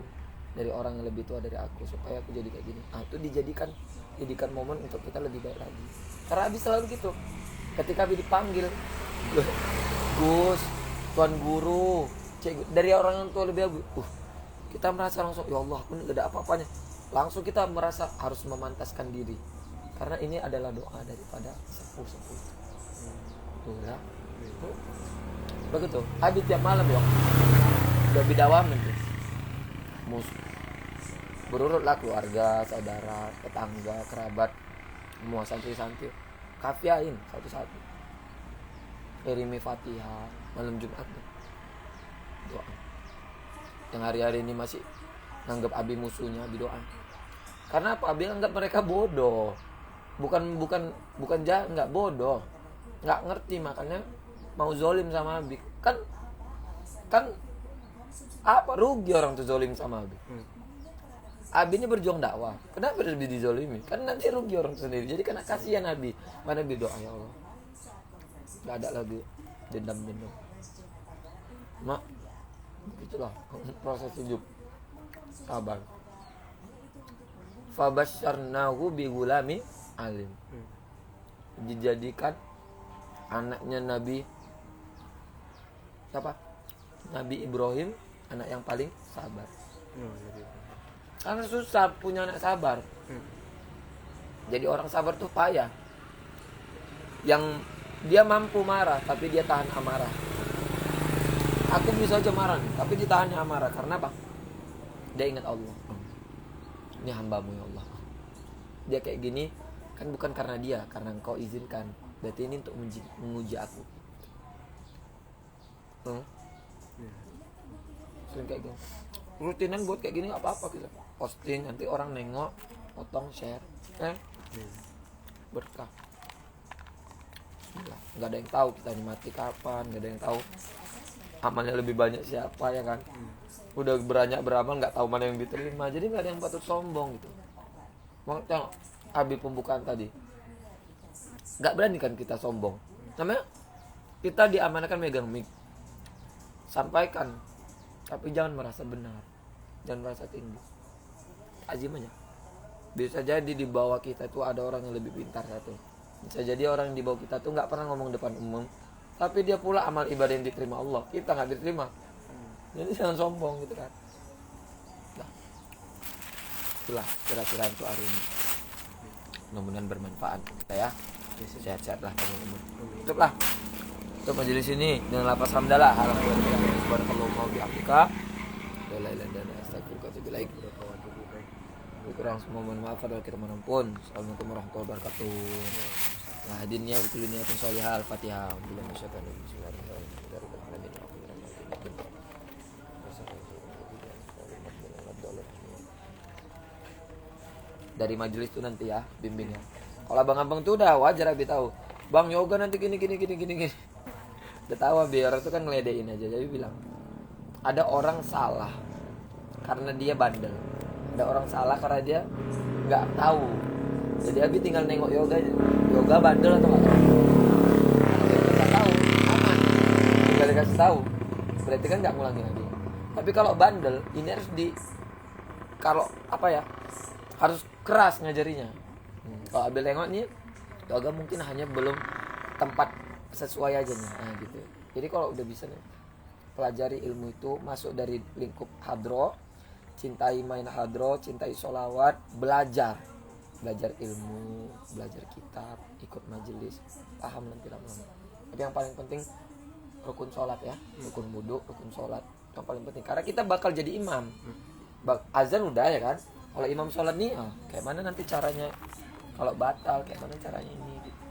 dari orang yang lebih tua dari aku, supaya aku jadi kayak gini. Itu dijadikan momen untuk kita lebih baik lagi. Karena Abi selalu gitu, ketika Abi dipanggil Gus, tuan guru, dari orang yang tua lebih Abi, kita merasa langsung, ya Allah, aku gak ada apa-apanya. Langsung kita merasa harus memantaskan diri, karena ini adalah doa daripada sepuh-sepuh. Tuh ya, begitu. Abi tiap malam ya, udah bidawamin tuh, berurutlah keluarga, saudara, tetangga, kerabat, semua santri-santri, kafiain satu-satu, kirimi Fatihah malam Jumat tuh. Doa. Yang hari-hari ini masih nganggap Abi musuhnya, Abi doa. Karena apa? Abi anggap mereka bodoh. Bukan nggak bodoh, nggak ngerti, makanya mau zolim sama Abi. Kan apa rugi orang tuh zolim sama Abi. Abi ini berjuang dakwah, kenapa harus dizolimi? Kan nanti rugi orang sendiri. Jadi karena kasihan Abi, mana Abi doa, ya Allah, nggak ada lagi dendam. Mak, itulah proses hidup, sabar. Fabasyarnahu bi gulami alim. Dijadikan anaknya Nabi siapa? Nabi Ibrahim, anak yang paling sabar. Karena susah punya anak sabar. Jadi orang sabar tuh payah. Yang dia mampu marah tapi dia tahan amarah. Aku bisa aja marah tapi ditahannya amarah. Karena apa? Dia ingat Allah. ini hambamu ya Allah, dia kayak gini kan bukan karena dia, karena engkau izinkan, berarti ini untuk menguji aku. Sering kayak gini, rutinan buat kayak gini nggak apa-apa, kita posting nanti orang nengok, potong, share, berkah. Nggak ada yang tahu kita ini mati kapan, nggak ada yang tahu amalnya lebih banyak siapa, ya kan. Udah banyak beramal nggak tahu mana yang diterima, jadi nggak ada yang patut sombong gitu. Makanya habis pembukaan tadi nggak berani kan kita sombong, namanya kita diamanahkan megang mic, sampaikan, tapi jangan merasa benar, jangan merasa tinggi. Azim aja. Bisa jadi di bawah kita itu ada orang yang lebih pintar satu. Bisa jadi orang yang di bawah kita tuh nggak pernah ngomong depan umum, tapi dia pula amal ibadah yang diterima Allah, kita nggak diterima. Jadi jangan sombong gitu kan. Nah, itulah kira-kira untuk hari ini. Mudah-mudahan bermanfaat kita ya. Sehat-sehat lah teman-teman. Tutuplah untuk majelis ini dengan lafaz hamdalah. Alhamdulillah subhanallahi wa bihamdika. La ilaha illa anta astaghfiruka wa atubu ilaik. Kurang semua mohon maaf dan kirman ampun. Assalamualaikum warahmatullahi wabarakatuh. Nah, hadirnya betul niatun sholihah. Al-Fatihah. Dari majelis itu nanti ya bimbingnya. Kalau abang-abang tuh udah wajar Abi tahu. Bang yoga nanti gini. Udah tahu Abi, orang tuh kan ngeledein aja. Jadi bilang ada orang salah karena dia bandel. Ada orang salah karena dia nggak tahu. Jadi Abi tinggal nengok yoga bandel atau nggak tahu. Kalau nggak tahu aman, tinggal dikasih tahu. Berarti kan nggak ngulangin lagi. Tapi kalau bandel ini harus kalau apa ya, harus keras ngajarinya. Kalau Abi nengok nih yoga mungkin hanya belum tempat sesuai aja nih. Nah gitu. Jadi kalau udah bisa nih pelajari ilmu itu, masuk dari lingkup hadro, cintai main hadro, cintai sholawat, belajar ilmu, belajar kitab, ikut majelis, paham nanti lama-lama. Tapi yang paling penting rukun sholat ya, rukun wudu, rukun sholat yang paling penting. Karena kita bakal jadi imam. Azan udah ya kan. Kalau imam sholat nih, kayak mana nanti caranya? Kalau batal, kayak mana caranya ini? Gitu.